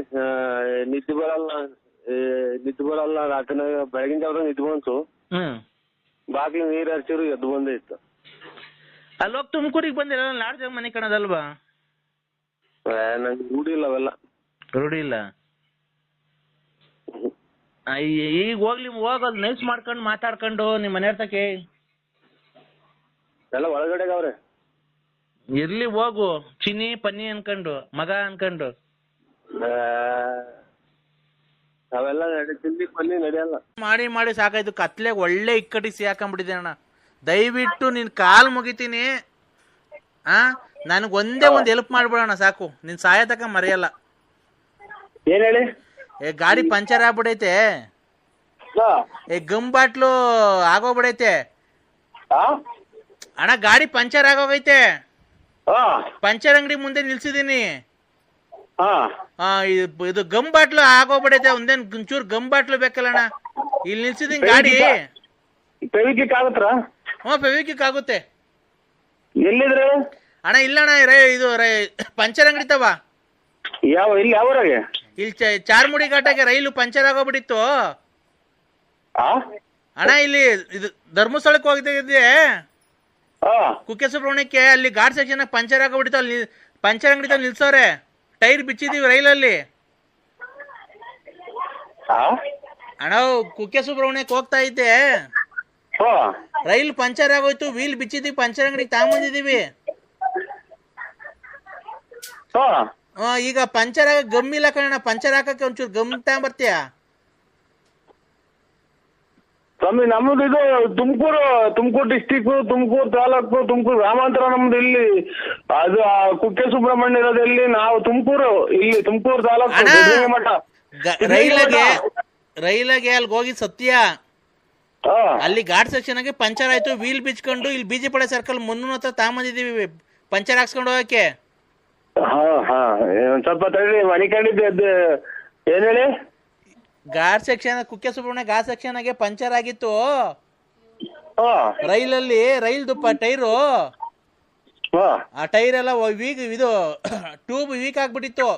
ನಿದ್ದೆ ಬರಲ್ಲ ರಾತ್ರಿ ಬೆಳಗಿನ ಜಾವ ನಿದ್ದೆ ಬಂತು. ಬಾಕಿ ನೀರ್ ಹರಿಸಿರು ಎದ್ದು ಬಂದೇ ಇತ್ತು. ಅಲ್ಲೋಗ್ ತುಮಕೂರಿಗೆ ಬಂದಿಲ್ಲ, ಲಾಡ್ಜ್ ಮನೆ ಕಣದಲ್ವಾ? ನಂಗೆ ರೂಢಿ ಇಲ್ಲ ಅವೆಲ್ಲ. ರೂಢಿ ಇಲ್ಲ. ಈಗ ಹೋಗೋದು ನೈಸ್ ಮಾಡ್ಕೊಂಡು ಮಾತಾಡ್ಕೊಂಡು ನಿಮ್ ಮನೆಯವ್ರ ತಕೆ ಎಲ್ಲ ಒಳಗಡೆಗೆ ಅವ್ರೆ. ಇರ್ಲಿ ಹೋಗು, ಚಿನ್ನಿ ಪನ್ನಿ ಅನ್ಕೊಂಡು ಮಗ ಅನ್ಕೊಂಡು. ಅವೆಲ್ಲ ಚಿನ್ನಿ ಪನ್ನಿ ನಡೆಯಲ್ಲ. ಮಾಡಿ ಸಾಕಾಯ್ತು. ಕತ್ಲೆಗೆ ಒಳ್ಳೆ ಇಕ್ಕಟ್ಟಿ ಸಿಹಾಕೊಂಡ್ಬಿಟ್ಟಿದೆ ಅಣ್ಣ. ದಯವಿಟ್ಟು ನಿನ್ ಕಾಲ್ ಮುಗಿತೀನಿ. ನನಗ್ ಒಂದೇ ಒಂದ್ ಹೆಲ್ಪ್ ಮಾಡ್ಬಿಡೋಣ ಸಾಕು, ನಿನ್ ಸಹಾಯ ತಕ ಮರೆಯಲ್ಲ. ಏನ್ ಹೇಳಿ? ಗಾಡಿ ಪಂಚರ್ ಆಗ್ಬಿಡೈತೆ, ಗಮ್ ಬಾಟ್ಲು ಆಗೋಗ್ಬಿಡೈತೆ ಅಣ್ಣ. ಗಾಡಿ ಪಂಚರ್ ಆಗೋಗೈತೆ, ಪಂಚರ್ ಅಂಗಡಿ ಮುಂದೆ ನಿಲ್ಸಿದೀನಿ. ಇದು ಗಮ್ ಬಾಟ್ಲು ಆಗೋಗ್ಬಿಡೈತೆ. ಒಂದೇನ್ ಒಂಚೂರು ಗಮ್ ಬಾಟ್ಲು ಬೇಕಲ್ಲ ಅಣ್ಣ. ಇಲ್ಲಿ ನಿಲ್ಸಿದೀನಿ ಗಾಡಿ. ಫೆವಿಕ್ವಿಕ್ ಆಗುತ್ತಾ? ಫೆವಿಕ್ವಿಕ್ ಆಗುತ್ತೆ. ಎಲ್ಲಿದ್ರೆ ಅಣ್ಣ? ಇಲ್ಲಣ್ಣ, ಇದು ಪಂಚರ್ ಅಂಗಡಿ ತವ. ಇಲ್ಲಿ ಯಾವ್ರಾಗೆ? ಇಲ್ಲಿ ಚಾರ್ಮುಡಿ ಘಾಟಾಗೆ ರೈಲು ಪಂಚರ್ ಆಗೋಗ್ಬಿಟ್ಟಿತ್ತು ಅಣ್ಣ. ಇಲ್ಲಿ ಇದು ಧರ್ಮಸ್ಥಳಕ್ಕೆ ಹೋಗಿದ್ದೆ ಕುಕ್ಕೆ ಸುಬ್ರಹ್ಮಣ್ಯಕ್ಕೆ. ಅಲ್ಲಿ ಘಾಟ್ ಸೆಕ್ಷನ್ ಪಂಚರ್ ಆಗೋಗ್ಬಿಟ್ಟಿತ್ತು. ಅಲ್ಲಿ ಪಂಚರ್ ಅಂಗಡಿ ನಿಲ್ಸವ್ರೆ. ಟೈರ್ ಬಿಚ್ಚಿದೀವಿ ರೈಲಲ್ಲಿ ಅಣ್ಣ. ಕುಕ್ಕೆ ಸುಬ್ರಹ್ಮಣ್ಯಕ್ಕೆ ಹೋಗ್ತಾ ಇದ್ದೆ, ರೈಲ್ ಪಂಚರ್ ಆಗೋಯ್ತು, ವೀಲ್ ಬಿಚ್ಚಿದೀವಿ, ಪಂಚರ್ ಅಂಗಡಿಗೆ ತಗೊಂಬಂದಿದೀವಿ. ಈಗ ಪಂಚರ್ ಆಗ ಗಮ್ ಇಲ್ಲ ಕಣ. ಪಂಚರ್ ಹಾಕಕ್ಕೆ ಒಂಚೂರು ಗಮ್ ತಗೊಂಬರ್ತೀಯ? ಸ್ವಾಮಿ ನಮ್ದು ಇದು ತುಮಕೂರು ಡಿಸ್ಟಿಕ್, ತುಮಕೂರು ತಾಲೂಕು, ತುಮಕೂರು ಗ್ರಾಮಾಂತರ ನಮ್ದು. ಇಲ್ಲಿ ಅದು ಕುಕ್ಕೆ ಸುಬ್ರಹ್ಮಣ್ಯ ಇರೋದಲ್ಲಿ ನಾವು ತುಮಕೂರು ತಾಲೂಕು ಮಠ. ರೈಲಾಗೆ ಅಲ್ಲಿ ಹೋಗಿ ಸತ್ಯ, ಅಲ್ಲಿ ಘಾಟ್ ಸೆಕ್ಷನ್ ಆಗಿ ಪಂಚರ್ ಆಯ್ತು, ವೀಲ್ ಬಿಚ್ಕೊಂಡು ಇಲ್ಲಿ ಬಿಜಿ ಪಡೆ ಸರ್ಕಲ್ ಮುನ್ನೂರ ಹತ್ರ ತಗೊಂಬಂದಿದೀವಿ ಪಂಚರ್ ಹಾಕ್ಸ್ಕೊಂಡು ಹೋಗಕ್ಕೆ. ಸ್ವಲ್ಪ ತಡಿ ಮನಿಕೊಂಡಿದ್ದೆ. ಏನ್ ಹೇಳಿ? ಘಾಟ್ ಸೆಕ್ಷನ್, ಕುಕ್ಕೆ ಸುಬ್ರಹ್ಮಣ್ಯ ಘಾಟ್ ಸೆಕ್ಷನ್ ಆಗಿ ಪಂಚರ್ ಆಗಿತ್ತು ರೈಲಲ್ಲಿ. ರೈಲ್ದು ಟೈರು, ಆ ಟೈರ್ ಎಲ್ಲ ಇದು ಟ್ಯೂಬ್ ವೀಕ್ ಆಗ್ಬಿಟ್ಟಿತ್ತು.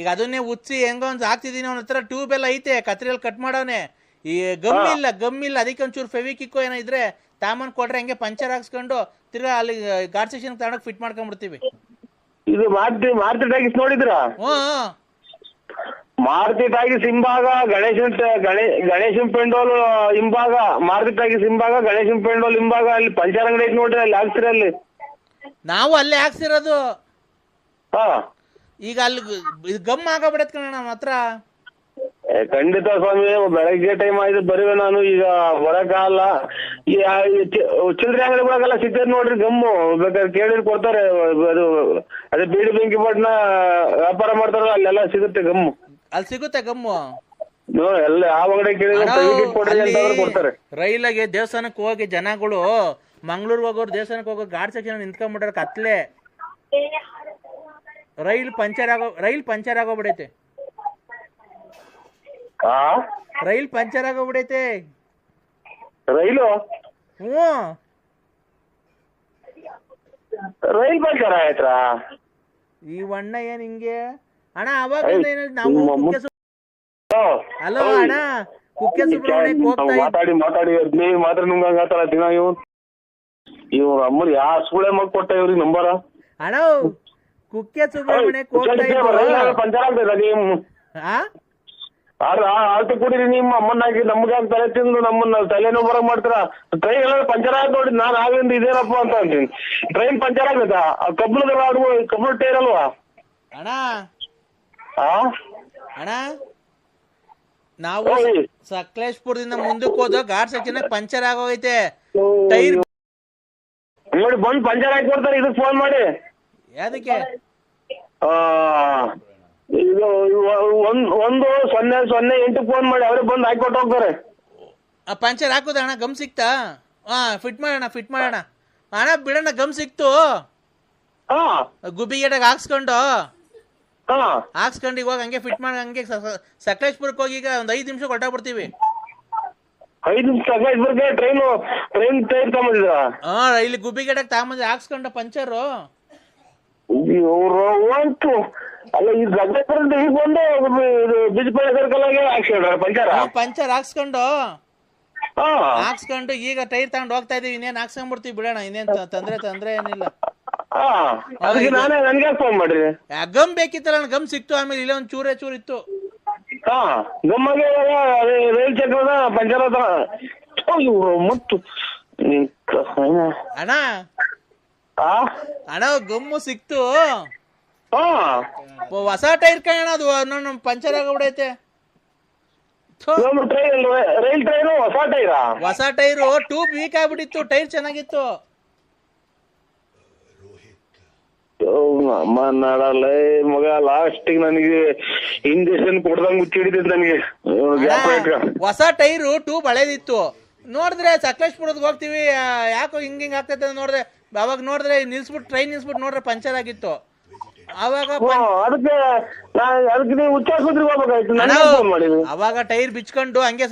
ಈಗ ಅದನ್ನೇ ಉಚ್ಚಿ ಹೆಂಗೋ ಒಂದ್ ಹಾಕ್ತಿದೀನಿ. ಅವನ ಹತ್ರ ಟ್ಯೂಬ್ ಎಲ್ಲ ಐತೆ, ಕತ್ರಿಯಲ್ಲಿ ಕಟ್ ಮಾಡವನೆ. ಈ ಗಮ್ ಇಲ್ಲ, ಅದಕ್ಕೆ ಒಂಚೂರು ಫೆವಿಕ್ವಿಕ್ ಏನೋ ಇದ್ರೆ ತಾಮನ್ ಕೊಟ್ರೆ ಹಂಗೆ ಪಂಚರ್ ಹಾಕ್ಸ್ಕೊಂಡು ತಿರ್ಗಾ ಅಲ್ಲಿ ಘಾಟ್ ಸೆಕ್ಷನ್ ತಗೊಂಡೋಗಿ ಫಿಟ್ ಮಾಡ್ಕೊಂಡ್ಬಿಡ್ತೀವಿ. ಇದು ಮಾರುತಿ ಟಾಕೀಸ್ ನೋಡಿದ್ರಾ? ಮಾರುತಿ ಟಾಕೀಸ್ ಹಿಂಭಾಗ ಗಣೇಶನ್ ಪೆಂಡೋಲ್ ಹಿಂಭಾಗ, ಮಾರುತಿ ಟಾಕೀಸ್ ಹಿಂಭಾಗ, ಗಣೇಶನ್ ಪೆಂಡೋಲ್ ಹಿಂಭಾಗ ಅಲ್ಲಿ ಪಂಚರ್ ಅಂಗಡಿ ಐತಿ ನೋಡ್ರಿ, ಅಲ್ಲಿ ಹಾಕ್ತಿರ. ಅಲ್ಲಿ ನಾವು ಅಲ್ಲೇ ಹಾಕ್ಸಿರೋದು. ಈಗ ಅಲ್ಲಿ ಗಮ್ ಆಗೋಗ್ಬಿಡತ್ ಕಣ ನಮ್ಮ ಹತ್ರ. ಖಂಡಿತ ಸ್ವಾಮಿ, ಬೆಳಗ್ಗೆ ಟೈಮ್ ಆಯ್ತು ಬರುವೆ ನಾನು. ಈಗ ಬರಕಾಗಲ್ಲ. ಚಿಲ್ಲರೆ ಅಂಗಡಿಗಳಿಗೆಲ್ಲ ಸಿಗ್ತದೆ ನೋಡ್ರಿ ಗಮ್ಮು, ಬೇಕಾದ್ರೆ ಕೇಳಿದ್ರೆ ಕೊಡ್ತಾರೆ. ಅದು ಅದೇ ಬೀಡಿ ಬೆಂಕಿ ಪಟ್ನ ವ್ಯಾಪಾರ ಮಾಡ್ತಾರ, ಅಲ್ಲೆಲ್ಲ ಸಿಗುತ್ತೆ ಗಮ್ಮು. ಅಲ್ಲಿ ಸಿಗುತ್ತೆ ಗಮ್ಮು ಎಲ್ಲ ಯಾವ ಅಂಗಡಿ ಕೇಳಿದ್ರೆ ಕೊಡ್ತಾರೆ. ರೈಲಾಗೆ ದೇವಸ್ಥಾನಕ್ಕೆ ಹೋಗಿ ಜನಗಳು ಮಂಗ್ಳೂರ್ಗೆ ಹೋಗೋರು ದೇವಸ್ಥಾನಕ್ಕೆ ಹೋಗೋ ಘಾಟ್ ಸೆಕ್ಷನ್ ನಿಂತ್ಕೊಂಡ್ಬಿಟ್ರೆ ಕತ್ಲೆ. ರೈಲ್ ಪಂಚರ್ ಆಗೋಗ್ಬಿಡೈತೆ. ಆ ರೈಲ್ ಪಂಚರ್ ಆಗೋಗ್ಬಿಡೈತೆ. ರೈಲು ಹ್ಞೂ ರೈಲ್ ಪಂಚರ್ ಆಯ್ತಾ? ಈ ಅಣ್ಣ ಏನ್ ಹಿಂಗೆ ಅಣ್ಣ? ಅವಾಗಿಂದ ನಾವು ಹಲೋ ಅಣ್ಣ, ಕುಕ್ಕೆ ಸುಬ್ರಹ್ಮಣ್ಯಕ್ಕೆ ಹೋಗ್ತಾ ಮಾತಾಡಿ ಹದಿನೈದು ಮಾತ್ರ ನುಂಗಾಗತ್ತಲ್ಲ ದಿನ. ಇವ್ ಅಮ್ಮರು ಯಾವ ಸ್ಕೂಲೇ ಮಗ್ ಕೊಟ್ಟ ಇವ್ರಿಗೆ ನಂಬರ? ಅಣ್ಣ ಕುಕ್ಕೆ ಸುಬ್ರಹ್ಮಣ್ಯಕ್ಕೆ ಹೋಗ್ತಾ ಪಂಚರ್ ಆಗ್ತದ ನೀವು ಆಳ್ತು ಕುಡೀರಿ. ನಿಮ್ಮ ಅಮ್ಮನಾಗಿ ನಮ್ಗೆ ತಲೆ ತಿಂದು ನಮ್ಮನ್ನ ತಲೆನೋ ಬರಕ್ ಮಾಡ್ತಾರ. ಟ್ರೈನ್ ಎಲ್ಲ ಪಂಚರ್ ಆಗ್ ನೋಡಿ. ನಾನ್ ಆಗ್ಲಿಂದ ಇದೇನಪ್ಪ ಅಂತ ಅಂತೀನಿ. ಟ್ರೈನ್ ಪಂಚರ್ ಆಗತ್ತಾ? ಕಬ್ಬಣ ಟೈರ್ ಅಲ್ವಾ ಅಣ್ಣ? ಅಣ್ಣ ನಾವು ಸಕಲೇಶ್ಪುರದಿಂದ ಮುಂದಕ್ಕೆ ಹೋದ ಘಾಟ್ ಸೆಕ್ಷನ್ ಪಂಚರ್ ಆಗೋಗೈತೆ. ಟೈರ್ ನೋಡಿ ಬಂದು ಪಂಚರ್ ಹಾಕಿ ಕೊಡ್ತಾರೆ. ಇದಕ್ಕೆ ಫೋನ್ ಮಾಡಿ. ಯಾದಕ್ಕೆ? ಇದು 108 ಫೋನ್ ಮಾಡಿ ಅವ್ರಿಗೆ ಬಂದು ಹಾಕಿ ಕೊಟ್ಟು ಹೋಗ್ತಾರೆ. ಪಂಚರ್ ಹಾಕೋದ ಅಣ್ಣ? ಗಮ್ ಸಿಕ್ತಾ? ಫಿಟ್ ಮಾಡೋಣ ಅಣ್ಣ. ಬಿಡಣ್ಣ, ಗಮ್ ಸಿಕ್ತು. ಗುಬ್ಬಿ ಗಿಡಕ್ಕೆ ಹಾಕ್ಸ್ಕೊಂಡು ಇವಾಗ ಹಂಗೆ ಫಿಟ್ ಮಾಡಿ ಹಂಗೆ ಸಕಲೇಶ್ಪುರಕ್ಕೆ ಹೋಗಿ ಈಗ ಒಂದ್ 5 ನಿಮಿಷ ಹೊರಟಾಗ್ಬಿಡ್ತೀವಿ. 5 ನಿಮಿಷ ಸಕಲೇಶ್ಪುರಕ್ಕೆ ಟ್ರೈನ್ ಟೈರ್ ತಗೊಂಡಿದ್ರ? ಇಲ್ಲಿ ಗುಬ್ಬಿ ಗಿಡಕ್ಕೆ ತಗೊಂಬಂದ್ರೆ ಹಾಕ್ಸ್ಕೊಂಡ ಪಂಚರು. ಅಂತೂ ಅಲ್ಲ, ಈ ಸಕಲೇಶ್ಪುರದಿಂದ ಈಗ ಬಂದು ಬಿಜಪಳ್ಳಿ ಸರ್ಕಲ್ ಆಗಿ ಪಂಚರ್ ಹಾಕ್ಸ್ಕೊಂಡು ಈಗ ಟೈರ್ ತಗೊಂಡು ಹೋಗ್ತಾ ಇದೀವಿ. ಇನ್ನೇನ್ ಹಾಕ್ಸ್ಕೊಂಡ್ಬಿಡ್ತೀವಿ ಬಿಡೋಣ. ಇನ್ನೇನ್ ತೊಂದ್ರೆ ಏನಿಲ್ಲ. ನನ್ಗೆ ಫೋನ್ ಮಾಡ್ರಿ. ಗಮ್ ಬೇಕಿತ್ತಲ್ಲ, ಗಮ್ ಸಿಕ್ತು. ಆಮೇಲೆ ಇಲ್ಲೇ ಒಂದ್ ಚೂರು ಇತ್ತು. ಗಮ್ಮಗೆ ರೈಲ್ ಚಕ್ರದ ಪಂಚರ್ ಮತ್ತು ಅಣ್ಣ ಗಮ್ಮು ಸಿಕ್ತು. ಹೊಸ ಟೈರ್ ಕಾಣ, ಅದು ನನ್ನ ಪಂಚರ್ ಆಗೋಗ್ಬಿಡೈತೆ. ರೈಲ್ ಟೈರು ಹೊಸ ಟೈರು ಟ್ಯೂಬ್ ವೀಕ್ ಆಗ್ಬಿಟ್ಟಿತ್ತು. ಟೈರ್ ಚೆನ್ನಾಗಿತ್ತು. ಅಮ್ಮ ನಾಡಲ್ಲ ಮಗ, ಲಾಸ್ಟಿಗೆ ನನಗೆ ಇಂಜೆಕ್ಷನ್ ಕೊಡ್ದಂಗ್ ಮುಚ್ಚಿಡಿದ್ ನನಗೆ. ಹೊಸ ಟೈರು ಟ್ಯೂಬ್ ಹಳೇದಿತ್ತು. ನೋಡಿದ್ರೆ ಸಕಲೇಶ್ಪುರಕ್ಕೆ ಹೋಗ್ತೀವಿ, ಯಾಕೋ ಹಿಂಗ್ ಆಗ್ತೈತೆ ನೋಡಿದ್ರೆ, ಅವಾಗ ನೋಡಿದ್ರೆ ಟ್ರೈನ್ ನಿಲ್ಸ್ಬಿಟ್ಟು ನೋಡ್ರೆ ಪಂಚರ್ ಆಗಿತ್ತು. ಅವಾಗ ಟೈರ್ ಬಿಚ್ಕೊಂಡು ಹಂಗೆ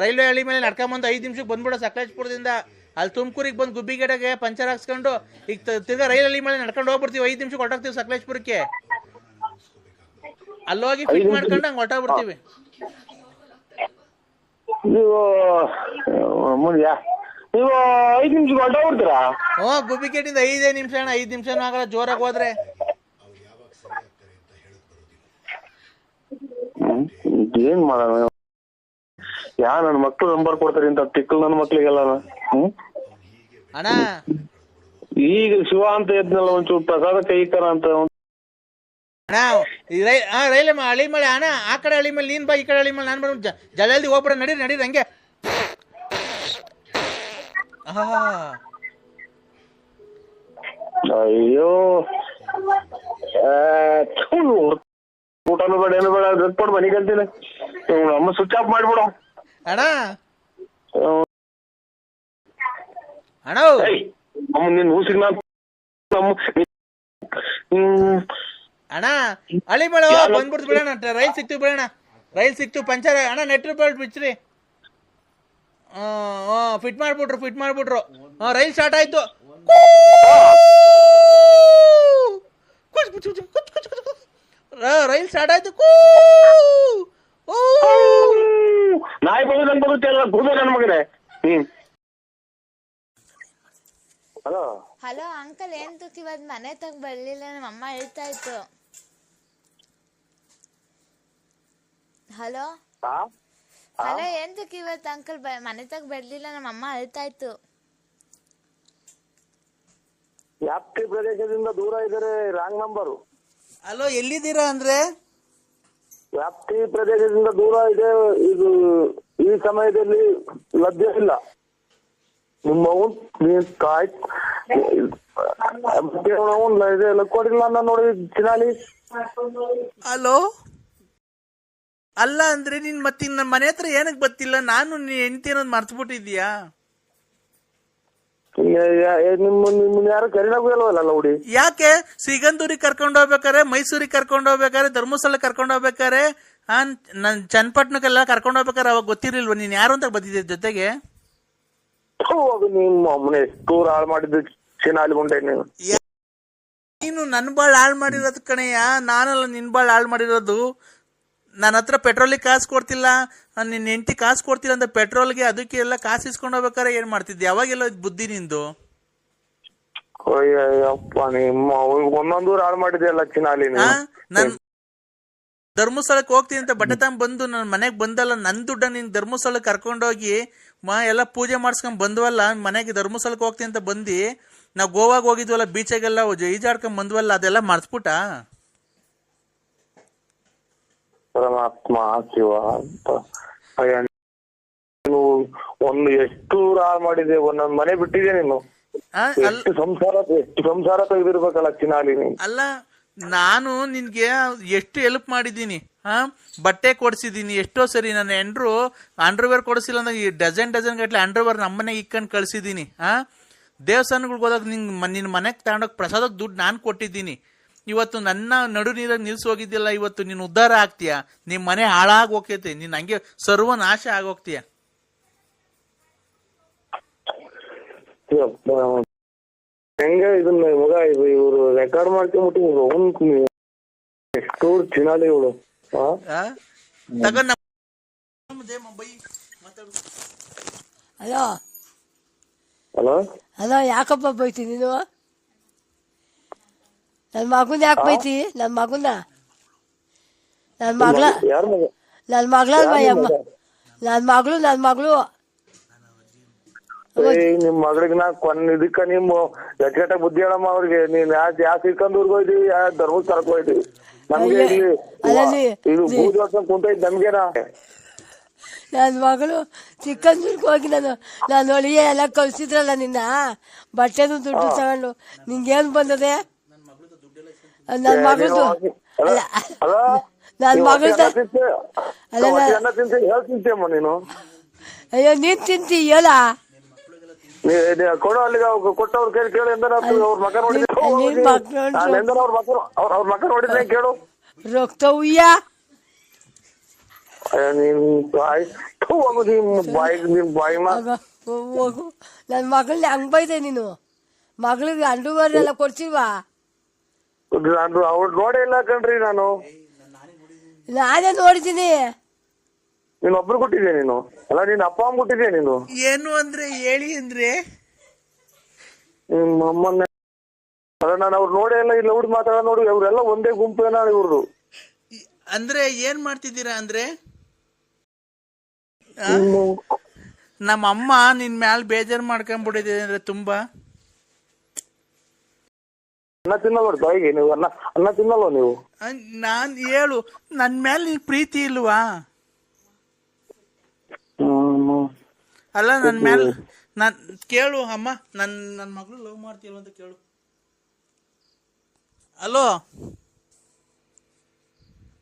ರೈಲ್ವೆ ಹಳ್ಳಿ ಮೇಲೆ ನಡ್ಕೊಂಬಂದು 5 ನಿಮಿಷಕ್ಕೆ ಬಂದ್ಬಿಡೋ ಸಕಲೇಶ್ಪುರದಿಂದ. ಅಲ್ಲಿ ತುಮಕೂರಿಗೆ ಬಂದು ಗುಬ್ಬಿಗಡೆಗೆ ಪಂಚರ್ ಹಾಕ್ಸ್ಕೊಂಡು ಈಗ ತಿರ್ಗಾ ರೈಲ್ ಹಳ್ಳಿ ಮೇಲೆ ನಡ್ಕೊಂಡು ಹೋಗ್ಬಿಡ್ತೀವಿ. 5 ನಿಮಿಷಕ್ಕೆ ಹೊರಟಾಗ್ತೀವಿ ಸಕಲೇಶ್ಪುರಕ್ಕೆ. ಅಲ್ಲೋಗಿ ಫಿಟ್ ಮಾಡ್ಕೊಂಡು ಹಂಗೆ ಹೊರಟಾಗ್ಬಿಡ್ತೀವಿ. ನೀವು 5 ನಿಮಿಷಕ್ಕೆ ಹೊರಟಾಗ್ಬಿಡ್ತೀರಾ? ಗುಬ್ಬಿಗೇಟಿಂದ 5 ನಿಮಿಷ ಅಣ್ಣ. 5 ನಿಮಿಷನೂ ಆಗಲ್ಲ ಜೋರಾಗಿ ಹೋದ್ರೆ. ಏನ್ ಮಾಡೋಣ? ನನ್ನ ಮಕ್ಳು ನಂಬರ್ ಕೊಡ್ತಾರೆ ಇಂತ ತಿಕ್ಕಲ್ ನನ್ನ ಮಕ್ಳಿಗೆಲ್ಲ. ಅಣ್ಣ ಈಗ ಶಿವ ಅಂತ ಇದ್ನಲ್ಲ, ಒಂಚೂರು ಪ್ರಸಾದ ಕೈಕರ ಅಂತ. ರೈಲ್ ಹಳಿ ಮೇಲೆ ಅಣ್ಣ, ಆ ಕಡೆ ಹಳಿ ಮೇಲೆ ನೀನ್ ಬಾ, ಈ ಕಡೆ ಹಳಿ ಮೇಲೆ ನಾನು ಬರೋಣ. ಜಲ್ದಿ ಹೋಗ್ಬಿಡ. ನಡೀರಿ ಹಂಗೆ. ಅಯ್ಯೋ ಊಟನು ಬೇಡ, ಏನು ಬೇಡ, ಕೊಟ್ಟು ಮನೆಗೆ ಅಂತೀನಿ. ಅಮ್ಮ ಸ್ವಿಚ್ ಆಫ್ ಮಾಡ್ಬಿಡು ಅಣ್ಣ. ಅಮ್ಮ ನಿನ್ ಊಸಿಗೆ ಅಣ್ಣ ಹಳಿ ಮೇಳ ಬಂದ್ಬಿಡ್ತು ಬಿಡೋಣ. ರೈಲ್ ಸಿಕ್ತು ಬಿಡೋಣ. ರೈಲ್ ಸಿಕ್ತು. ಪಂಚರ್ ಅಣ್ಣ. ನೆಟ್ ರಿಪೋರ್ಟ್ ಬಿಚ್ಚ್ರಿ. ಫಿಟ್ ಮಾಡ್ಬಿಟ್ರು. ರೈಲ್ ಸ್ಟಾರ್ಟ್ ಆಯ್ತು. ರೈಲ್ ಸ್ಟಾರ್ಟ್ ಆಯ್ತು. ನಾಯಿ ಬರುತ್ತೆ ಎಲ್ಲ ಕೂದ ನನ್ನ ಮಗನೇ. ಹಲೋ ಅಂಕಲ್, ಏನ್ ತುಕ್ ಇವತ್ ಮನೆ ತಗ ಬರ್ಲಿಲ್ಲ? ನಮ್ಮ ಅಮ್ಮ ಹೇಳ್ತಾ ಇತ್ತು. ಹಲೋ ಏನ್ ತುಕ್ ಇವತ್ ಅಂಕಲ್ ಮನೆ ತಗ ಬರ್ಲಿಲ್ಲ? ನಮ್ಮ ಅಮ್ಮ ಹೇಳ್ತಾ ಇತ್ತು. ವ್ಯಾಪ್ತಿ ಪ್ರದೇಶದಿಂದ ದೂರ ಇದ್ದಾರೆ, ರಾಂಗ್ ನಂಬರು. ಹಲೋ, ಎಲ್ಲಿದ್ದೀರಾ ಅಂದ್ರೆ? ವ್ಯಾಪ್ತಿ ಪ್ರದೇಶದಿಂದ ದೂರ ಇದೆ, ಇದು ಈ ಸಮಯದಲ್ಲಿ ಲಭ್ಯ ಇಲ್ಲ. ನಿಮ್ಮ ಕೊಡಿಲ್ಲ ನೋಡಿ ಚಿನಾಲಿ. ಹಲೋ, ಅಲ್ಲ ಅಂದ್ರೆ ನೀನ್ ಮತ್ತಿನ್ನ ಮನೆ ಹತ್ರ ಏನಕ್ ಬರ್ತಿಲ್ಲ? ನಾನು ನೀನ್ ಹೆಂಡತಿ ಅನ್ನೋದು ಮರ್ತ್ಬಿಟ್ಟಿದ್ಯಾ? ನಿಮ್ಮನ್ನ ಯಾರು ಕರೀನಾಗೂ ಇಲ್ವಲ್ಲ ಹುಡಿ. ಯಾಕೆ ಸಿಗಂದೂರಿಗೆ ಕರ್ಕೊಂಡು ಹೋಗ್ಬೇಕಾರೆ, ಮೈಸೂರಿಗೆ ಕರ್ಕೊಂಡು ಹೋಗ್ಬೇಕಾರೆ, ಧರ್ಮಸ್ಥಳ ಕರ್ಕೊಂಡು ಹೋಗ್ಬೇಕಾರೆ, ನನ್ ಚನ್ನಪಟ್ಟಣಕ್ಕೆಲ್ಲ ಕರ್ಕೊಂಡು ಹೋಗ್ಬೇಕಾರೆ ಅವಾಗ ಗೊತ್ತಿರ್ಲಿಲ್ವ ನೀನ್ ಯಾರು ಅಂತ ಬಂದಿದ್ದೆ ಜೊತೆಗೆ? ನಿಮ್ಮ ಅಮ್ಮನ ಎಷ್ಟು ಹಾಳು ಮಾಡಿದ್ದು ಚಿನಾಲಿ ಮುಂಡೆ ನೀನು. ನೀನು ನನ್ ಬಾಳ್ ಹಾಳು ಮಾಡಿರೋದು ಕಣಯ್ಯ, ನಾನಲ್ಲ ನಿನ್ ಬಾಳ್ ಹಾಳು ಮಾಡಿರೋದು. ನನ್ನ ಹತ್ರ ಪೆಟ್ರೋಲಿಗೆ ಕಾಸು ಕೊಡ್ತಿಲ್ಲ, ನಿನ್ನ ಹೆಂಡತಿ ಕಾಸು ಕೊಡ್ತಿಲ್ಲ ಅಂತ ಪೆಟ್ರೋಲ್ಗೆ ಅದಕ್ಕೆ ಎಲ್ಲ ಕಾಸು ಇಸ್ಕೊಂಡು ಹೋಗ್ಬೇಕಾರೆ ಏನ್ ಮಾಡ್ತಿದ್ದೆ? ಯಾವಾಗೆಲ್ಲ ಬುದ್ಧಿ ನಿಂದು? ಅಯ್ಯಪ್ಪ ನಿಮ್ಮ ಒಂದೊಂದು ಹಾಳು ಮಾಡಿದೆಯಲ್ಲ ಚಿನಾಲಿ. ನನ್ ಧರ್ಮಸ್ಥಳಕ್ಕೆ ಹೋಗ್ತೀನಿ ಅಂತ ಬಟ್ಟೆ ತಗೊಂಡ್ ಬಂದು ನನ್ನ ಮನೆಗ್ ಬಂದಲ್ಲ, ನನ್ ದುಡ್ಡ ನೀನ್ ಧರ್ಮಸ್ಥಳಕ್ಕೆ ಕರ್ಕೊಂಡೋಗಿ ಎಲ್ಲ ಪೂಜೆ ಮಾಡ್ಸ್ಕೊಂಡ್ ಬಂದ್ವಲ್ಲ, ಮನೆಗೆ ಧರ್ಮಸ್ಥಳಕ್ಕೆ ಹೋಗ್ತೀನಿ ಅಂತ ಬಂದು ನಾವ್ ಗೋವಾಗ ಹೋಗಿದ್ವಲ್ಲ, ಬೀಚಾಗೆಲ್ಲ ಈಜಾಡ್ಕೊಂಡ್ ಬಂದ್ವಲ್ಲ, ಅದೆಲ್ಲ ಮರ್ಸ್ಬಿಟ್ಟ? ಪರಮಾತ್ಮ ಶಿವ ಅಂತ ನೀನು ಒಂದು ಎಷ್ಟು ಹಾಳು ಮಾಡಿದೆ, ಒಂದೊಂದ್ ಮನೆ ಬಿಟ್ಟಿದೆ ನೀನು. ಎಷ್ಟು ಸಂಸಾರ ತೆಗೆದಿರ್ಬೇಕಲ್ಲ ಚಿನಾಲಿ ನೀನು. ಅಲ್ಲ, ನಾನು ನಿನ್ಗೆ ಎಷ್ಟು ಹೆಲ್ಪ್ ಮಾಡಿದ್ದೀನಿ, ಬಟ್ಟೆ ಕೊಡ್ಸಿದೀನಿ ಎಷ್ಟೋ ಸರಿ. ನನ್ನ ಹೆಂಡ್ರು ಅಂಡರ್ವೇರ್ ಕೊಡಿಸಿಲ್ಲ ಅಂದ್ರೆ ಡಜನ್ ಗಟ್ಲೆ ಅಂಡರ್ವೇರ್ ನಮ್ಮನೆಗೆ ಇಕ್ಕೊಂಡ್ ಕಳ್ಸಿದೀನಿ. ದೇವಸ್ಥಾನಗಳಿಗೆ ಹೋದಾಗ ನಿನ್ ಮನೆಗೆ ತಗೊಂಡೋಗಿ ಪ್ರಸಾದಕ್ಕೆ ದುಡ್ಡು ನಾನು ಕೊಟ್ಟಿದ್ದೀನಿ. ಇವತ್ತು ನನ್ನ ನಡು ನೀರಾಗ ನಿಲ್ಸಿ ಹೋಗಿದ್ದಿಲ್ಲ, ಇವತ್ತು ನೀನು ಉದ್ಧಾರ ಆಗ್ತೀಯ, ನಿಮ್ ಮನೆ ಹಾಳಾಗಿ ಹೋಗ್ತೈತೆ, ನೀನ್ ಹಂಗೆ ಸರ್ವನಾಶ ಆಗೋಗ್ತೀಯ. ಹೆಂಗ ಇದನ್ನ ಮಗ ಇವರು ರೆಕಾರ್ಡ್ ಮಾಡ್ಕೊಂಡ್ಬಿಟ್ಟು ಎಷ್ಟು ಚಿನಾಲಿ ಇವಳು. ಹಲೋ ಹಲೋ ಹಲೋ, ಯಾಕಪ್ಪ ಬೈತಿ ನೀನು? ನನ್ನ ಮಗನ ಯಾಕೆ ಬೈತಿ? ನನ್ನ ಮಗನ ನನ್ನ ಮಗಳ ಯಾರ ಮಗ? ನನ್ನ ಮಗಳಲ್ವ ಅಮ್ಮ, ನನ್ನ ಮಗಳು ನಿಮ್ ಮಗಳಿಗೆ ನಾ ಇದಕ್ಕ ನಿಮ್ಮ ಎಟ್ಟ ಬುದ್ಧಿ ಹೇಳಮ್ಮ ಅವ್ರಿಗೆ. ನೀನ್ ಯಾವ ಸಿಕ್ಕಂದೂರ್ಗ ಹೋಯ್ತಿವಿ, ಯಾವ ಧರ್ಮಸ್ಥಳಕ್ ಹೋಯ್ತಿವಿ. ನಮ್ಗೆ ಇಲ್ಲಿ ಇದು ಬೂದ್ ವರ್ಷ ಕುಂತೈತಿ ನಮ್ಗೇನ. ನನ್ನ ಮಗಳು ಚಿಕ್ಕಂದೂರ್ಗೆ ಹೋಗಿ ನಾನು ಒಳಿಗೆ ಎಲ್ಲ ಕಳ್ಸಿದ್ರಲ್ಲ ನಿನ್ನ ಬಟ್ಟೆನು ದುಡ್ಡು ತಗೊಂಡು, ನಿಂಗೇನ್ ಬಂದದೆ? ನನ್ನ ಮಗಳದು ನನ್ನ ಮಗಳದ ಹೇಳ್ತಿಂತೇಮ್ಮ ನೀನು. ಅಯ್ಯೋ ನೀನ್ ತಿಂತಿ ಹೇಳ ಕೊಡೋ ಅಲ್ಲಿಗೆ ಕೊಟ್ಟವ್ರ ಕೇಳಿ ಕೇಳಿ ಎಂದರ ಅವ್ರ ಮಗ ನೋಡಿದ್ರೆ ಅವ್ರ ಮಗ ನೋಡಿದ್ರೆ ಕೇಳು. ರಕ್ತ ಉಯ್ಯ ಹೋಗು. ನನ್ನ ಮಗಳನ್ನ ಹಂಗ್ ಬೈದೆ ನೀನು. ಮಗಳಿಗೆ ಅಂಡರ್ವೇರ್ ಎಲ್ಲ ಕೊಡ್ಸಿಲ್ವಾ? ಅವ್ರು ನೋಡೇ ಇಲ್ಲ ಕಣ್ರಿ ನಾನು. ನಾನೇ ನೋಡಿದ್ದೀನಿ. ನೀನ್ ಒಬ್ರು ಕೊಟ್ಟಿದ್ಯಾ ನೀನು? ಅಲ್ಲ ನೀನ್ ಅಪ್ಪ ಅಮ್ಮ ಕೊಟ್ಟಿದ್ಯಾ ನೀನು? ಏನು ಅಂದ್ರೆ ಹೇಳಿ ಅಂದ್ರೆ ನಿಮ್ಮ ಅಮ್ಮನ್ನ ಅಲ್ಲ ನಾನು ಅವ್ರು ನೋಡೇ ಇಲ್ಲ. ಇಲ್ಲ ಹುಡುಗಿ ಮಾತಾಡ ನೋಡಿ, ಅವ್ರೆಲ್ಲ ಒಂದೇ ಗುಂಪು ಏನ ಇವ್ರದು. ಅಂದ್ರೆ ಏನ್ ಮಾಡ್ತಿದ್ದೀರಾ ಅಂದ್ರೆ, ನಮ್ಮ ಅಮ್ಮ ನಿನ್ ಮ್ಯಾಲ ಬೇಜಾರ್ ಮಾಡ್ಕೊಂಡ್ಬಿಟ್ಟಿದೆ ಅಂದ್ರೆ ತುಂಬಾ. ಅನ್ನ ತಿನ್ನಬಾರ್ದು ಹೇಗೆ ನೀವು? ಅನ್ನ ತಿನ್ನಲ್ವ ನೀವು? ನಾನ್ ಹೇಳು, ನನ್ ಮ್ಯಾಲ ನಿನ್ ಪ್ರೀತಿ ಇಲ್ವಾ? ಅಲ್ಲ ನನ್ ಮ್ಯಾಲ ನಾನ್ ಕೇಳು ಅಮ್ಮ, ನನ್ ಮಗಳು ಲವ್ ಮಾಡ್ತೀವ ಅಂತ ಕೇಳು. ಹಲೋ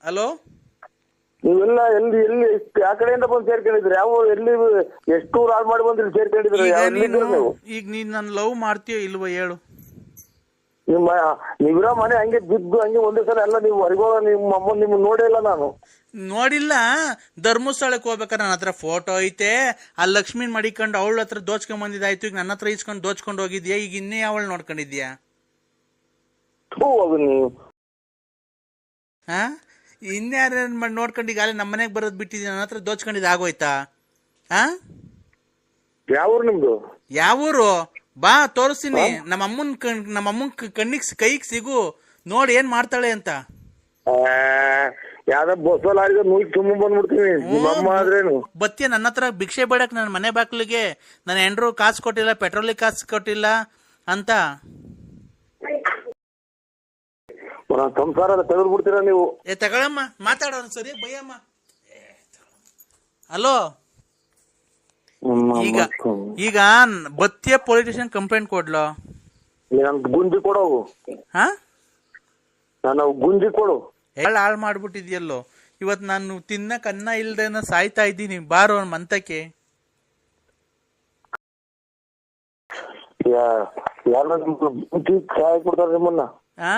ಹಲೋ, ನೀವೆಲ್ಲ ಎಲ್ಲಿ ಎಲ್ಲಿ ಯಾವ ಕಡೆಯಿಂದ ಬಂದು ಸೇರ್ಕೊಂಡಿದ್ರಿ? ಯಾವ ಎಲ್ಲಿ ಎಷ್ಟು ಹಾಳು ಮಾಡಿ ಬಂದ್ರಿ ಸೇರ್ಕೊಂಡಿದ್ರಿ? ಈಗ ನೀನ್ ನನ್ ಲವ್ ಮಾಡ್ತೀಯೋ ಇಲ್ವೋ ಹೇಳು. ನೀವಿರೋ ಮನೆ ಹಂಗೆ ಬಿದ್ದು ಹಂಗೆ ಒಂದೇ ಸಲ ಎಲ್ಲ ನೀವು ಹೊರಗೋಗ. ನಿಮ್ಮ ಅಮ್ಮ ನಿಮ್ ನೋಡೇ ಇಲ್ಲ ನಾನು. ನೋಡಿಲ್ಲ. ಧರ್ಮಸ್ಥಳಕ್ಕೆ ಹೋಗ್ಬೇಕಾರೆ ನನ್ನ ಹತ್ರ ಫೋಟೋ ಐತೆ, ಆ ಲಕ್ಷ್ಮೀನ್ ಮಡಿಕೊಂಡು ಅವಳ ಹತ್ರ ದೋಚ್ಕೊಂಡ್ ಬಂದಿದ್ದಾಯ್ತು. ಈಗ ನನ್ನ ಹತ್ರ ಇಸ್ಕೊಂಡು ದೋಚ್ಕೊಂಡು ಹೋಗಿದ್ಯಾ, ಈಗ ಇನ್ನೇ ಅವಳು ನೋಡ್ಕೊಂಡಿದ್ಯಾ? ಹಾ, ಇನ್ಯಾರ ನೋಡ್ಕೊಂಡು ಈಗ ನಮ್ಮ ಮನೆಗೆ ಬರೋದ್ ಬಿಟ್ಟಿದ್ಯಾ? ನನ್ನ ಹತ್ರ ದೋಚ್ಕೊಂಡಿದ್ ಆಗೋಯ್ತಾ? ಹಾ, ಯಾವೂರು ನಿಮ್ದು? ಯಾವೂರು? ಬಾ ತೋರಿಸ್ತೀನಿ. ನಮ್ಮ ಅಮ್ಮನ್ ಕೈಗೆ ಸಿಗು, ನೋಡಿ ಏನ್ ಮಾಡ್ತಾಳೆ ಅಂತ. ಯಾವ್ದ ಬಸವಲಾರಿಗ ನೂಲ್ ತುಂಬ ಬಂದ್ಬಿಡ್ತೀನಿ. ನಿಮ್ಮಮ್ಮ ಆದ್ರೇನು ಬತ್ತಿಯ ನನ್ನ ಹತ್ರ ಭಿಕ್ಷೆ ಬೇಡಕ್ ನನ್ನ ಮನೆ ಬಾಕ್ಲಿಗೆ. ನನ್ನ ಹೆಂಡ್ರು ಕಾಸು ಕೊಟ್ಟಿಲ್ಲ, ಪೆಟ್ರೋಲಿಗೆ ಕಾಸು ಕೊಟ್ಟಿಲ್ಲ ಅಂತ. ಸಂಸಾರ ತೆಗೆದು ಬಿಡ್ತೀರಾ ನೀವು? ತಗೊಳಮ್ಮ, ಮಾತಾಡೋಣ ಸರಿ ಬೈಯಮ್ಮ. ಹಲೋ, ಈಗ ಬತ್ತಿಯ ಪೊಲೀಸ್ ಸ್ಟೇಷನ್ ಕಂಪ್ಲೇಂಟ್ ಕೊಡ್ಲೋ? ಗುಂಜಿ ಕೊಡೋವು. ಹಾ, ನಾನು ಗುಂಜಿ ಕೊಡು. ಹಾಳು ಮಾಡ್ಬಿಟ್ಟಿದ್ಯಲ್ಲೋ. ಇವತ್ ನಾನು ತಿನ್ನಕ್ ಅನ್ನ ಇಲ್ದೆ ಸಾಯ್ತಾ ಇದ್ದೀನಿ. ಬಾರೋ ಮಂತಕ್ಕೆ. ಯಾರ ಬೆಂಕಿ ಸಹಾಯ ಕೊಡ್ತಾರ ನಿಮ್ಮನ್ನ ಆ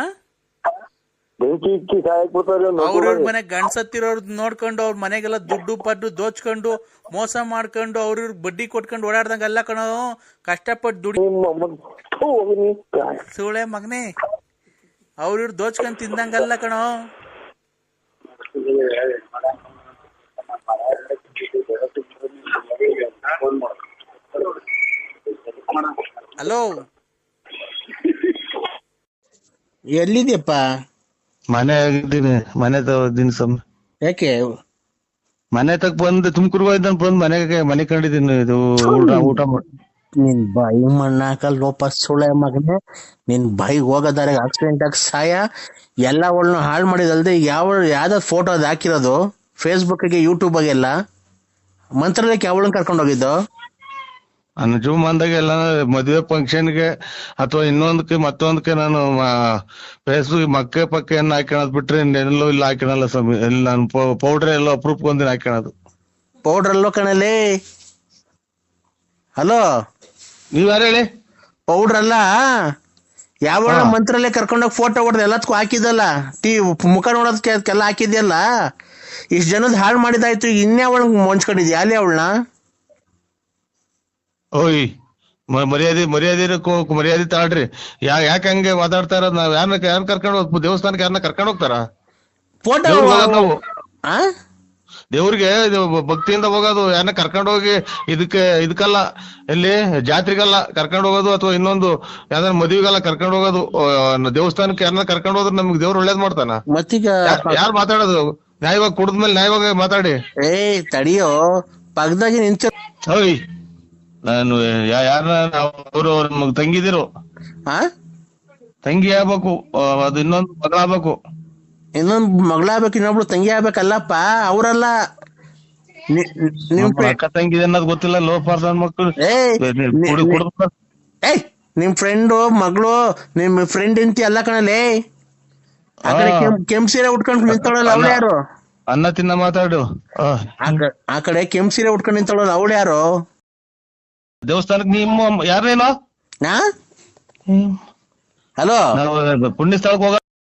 ಬೆಂಕಿ ಇಕ್ಕಿ ಸಹಾಯ ಕೊಡ್ತಾರೆ ಅವ್ರ ಮನೆ ಗಂಡ್ಸತ್ತಿರೋರ್ ನೋಡ್ಕೊಂಡು ಅವ್ರ ಮನೆಗೆಲ್ಲ ದುಡ್ಡು ಪಡ್ಡು ದೋಚ್ಕೊಂಡು ಮೋಸ ಮಾಡ್ಕೊಂಡು ಅವ್ರ ಬಡ್ಡಿ ಕೊಟ್ಕೊಂಡು ಓಡಾಡ್ದಂಗೆಲ್ಲ ಕಣೋ ಕಷ್ಟಪಟ್ಟು ದುಡಿ ಸುಳೆ ಮಗನೇ ಅವ್ರ ದೋಚ್ಕೊಂಡ್ ತಿಂದಂಗಲ್ಲ ಕಣೋ. ಹಲೋ ಎಲ್ಲಿದ್ಯಪ್ಪ? ಮನೆ ಆಗಿದ್ದೀನಿ, ಮನೆ ತಗೋದಿನಿ ಸ್ವಾಮಿ. ಯಾಕೆ ಮನೆ ತಕ್ ಬಂದು ತುಮಕೂರ್ಗೆ ಹೋಯ್ತಾನ ಬಂದ್ ಮನೆ ಕಂಡಿದ್ದೀನಿ. ಇದು ಊಟ ಮಾಡಿ ನಿನ್ ಬಾಯಿ ಮಣ್ಣ ಹಾಕಲ್ ಲೋಪ ಸುಳೆ ಮಗನೇ. ನಿನ್ ಬಾಯಿ ಹೋಗೋದಾರೆ ಆಕ್ಸಿಡೆಂಟ್ ಆಗಿ ಸಾಯ ಎಲ್ಲ ಅವಳನ್ನ ಹಾಳು ಮಾಡಿದಲ್ದೆ ಯಾವ್ದಾದ್ ಫೋಟೋ ಅದು ಹಾಕಿರೋದು ಫೇಸ್ಬುಕ್ಗೆ ಯೂಟ್ಯೂಬ್ಗೆಲ್ಲ ಮಂತ್ರಾಲಯಕ್ಕೆ ಅವಳನ್ನ ಕರ್ಕೊಂಡು ಹೋಗಿದ್ದು. ನನ್ನ ಜೂಮ್ ಅಂದಾಗ ಎಲ್ಲ ಮದುವೆ ಫಂಕ್ಷನ್ಗೆ ಅಥವಾ ಇನ್ನೊಂದಕ್ಕೆ ಮತ್ತೊಂದಕ್ಕೆ ನಾನು ಫೇಸ್ಬುಕ್ ಮಕ್ಕೆ ಪಕ್ಕೆ ಏನ್ ಹಾಕೋದ್ ಬಿಟ್ರೆ ಎಲ್ಲೋ ಇಲ್ಲ ಹಾಕೋಣಲ್ಲ ಸ್ವಾಮಿ. ಎಲ್ಲ ನಾನು ಪೌಡರ್ ಎಲ್ಲ ಅಪ್ರೂಪ್ ಒಂದಿನ ಹಾಕೋಣದು. ಪೌಡರ್ ಅಲ್ಲೋ ಕಣಲ್ಲಿ. ಹಲೋ ನೀವ್ ಯಾರು ಹೇಳಿ? ಪೌಡರ್ ಅಲ್ಲ, ಯಾವ ಮಂತ್ರಾಲಯ ಕರ್ಕೊಂಡೋಗಿ ಫೋಟೋ ಹೊಡೆದು ಎಲ್ಲದಕ್ಕೂ ಹಾಕಿದಲ್ಲ, ಮುಖ ನೋಡೋದಕ್ಕೆಲ್ಲ ಹಾಕಿದ್ಯಲ್ಲ. ಇಷ್ಟು ಜನದ ಹಾಳು ಮಾಡಿದಾಯ್ತು, ಇನ್ನೇ ಅವಳನ್ನ ಮುಂಚ್ಕೊಂಡಿದ್ಯಾ ಅಲ್ಲಿ ಅವಳನ್ನ? ಓಯ್ ಮರ್ಯಾದೆ ತಾಳ್ರಿ. ಯಾಕೆ ಹಂಗೆ ಮಾತಾಡ್ತಾ ಇರೋದು? ನಾವ್ ಯಾರನ್ನ ಕರ್ಕೊಂಡು ಹೋಗ್ ದೇವಸ್ಥಾನಕ್ಕೆ ಯಾರನ್ನ ಕರ್ಕೊಂಡು ಹೋಗ್ತಾರ? ಫೋಟೋ ನಾವು ದೇವ್ರಿಗೆ ಭಕ್ತಿಯಿಂದ ಹೋಗೋದು, ಯಾರನ್ನ ಕರ್ಕೊಂಡು ಹೋಗಿ ಇದಕ್ಕಲ್ಲ, ಎಲ್ಲಿ ಜಾತ್ರೆಗಲ್ಲ ಕರ್ಕೊಂಡು ಹೋಗೋದು, ಅಥವಾ ಇನ್ನೊಂದು ಯಾವ್ದಾರ ಮದುವೆಗಲ್ಲ ಕರ್ಕೊಂಡು ಹೋಗೋದು. ದೇವಸ್ಥಾನಕ್ಕೆ ಯಾರನ್ನ ಕರ್ಕೊಂಡು ಹೋದ್ರೆ ನಮ್ಗೆ ದೇವ್ರು ಒಳ್ಳೇದ್ ಮಾಡ್ತಾನ? ಮತ್ತೀಗ ಯಾರು ಮಾತಾಡೋದು? ನ್ಯಾಯವಾಗಿ ಕುಡಿದ್ಮೇಲೆ ನ್ಯಾಯವಾಗಿ ಮಾತಾಡಿ. ತಡಿಯೋ, ಪಕ್ಕದಾಗಿ ನಿಂತ ಓಯ್ ನಾನು ಯಾರನ್ನ ಅವ್ರ ತಂಗಿದಿರು ತಂಗಿ ಆಗ್ಬೇಕು, ಅದು ಇನ್ನೊಂದು ಮಗಳಾಗ್ಬೇಕು. ಇನ್ನೊಂದು ಮಗಳಾಗ್ಬೇಕು, ಇನ್ನೊಬ್ಳು ತಂಗಿ ಆಗ್ಬೇಕಲ್ಲಪ್ಪ. ಅವರಲ್ಲ ಅಕ್ಕ ತಂಗಿ ಅನ್ನೋದು ಗೊತ್ತಿಲ್ಲ. ಲೋಪಾರ್ದ ಮಕ್ಕಳು ನಿಮ್ ಫ್ರೆಂಡು ಮಗಳು, ನಿಮ್ ಫ್ರೆಂಡ್ ಇಂತಿ ಅಲ್ಲ ಕಣಲೆ. ಆ ಕಡೆ ಕೆಂಪ್ ಸೀರೆ ಉಟ್ಕೊಂಡು ನಿಂತವಳಲ್ಲ ಅವಳು ಯಾರು? ಅನ್ನ ತಿನ್ನ ಮಾತಾಡು. ಆ ಕಡೆ ಕೆಂಪ್ ಸೀರೆ ಉಟ್ಕೊಂಡು ನಿಂತವಳಲ್ಲ ಅವಳು ಯಾರು? ದೇವಸ್ಥಾನಕ್ಕೆ ನಿಮ್ಮ ಯಾರೇನೋ ಹಲೋ ನಾವು ಪುಣ್ಯ ಸ್ಥಳಕ್ಕೆ ಹೋಗ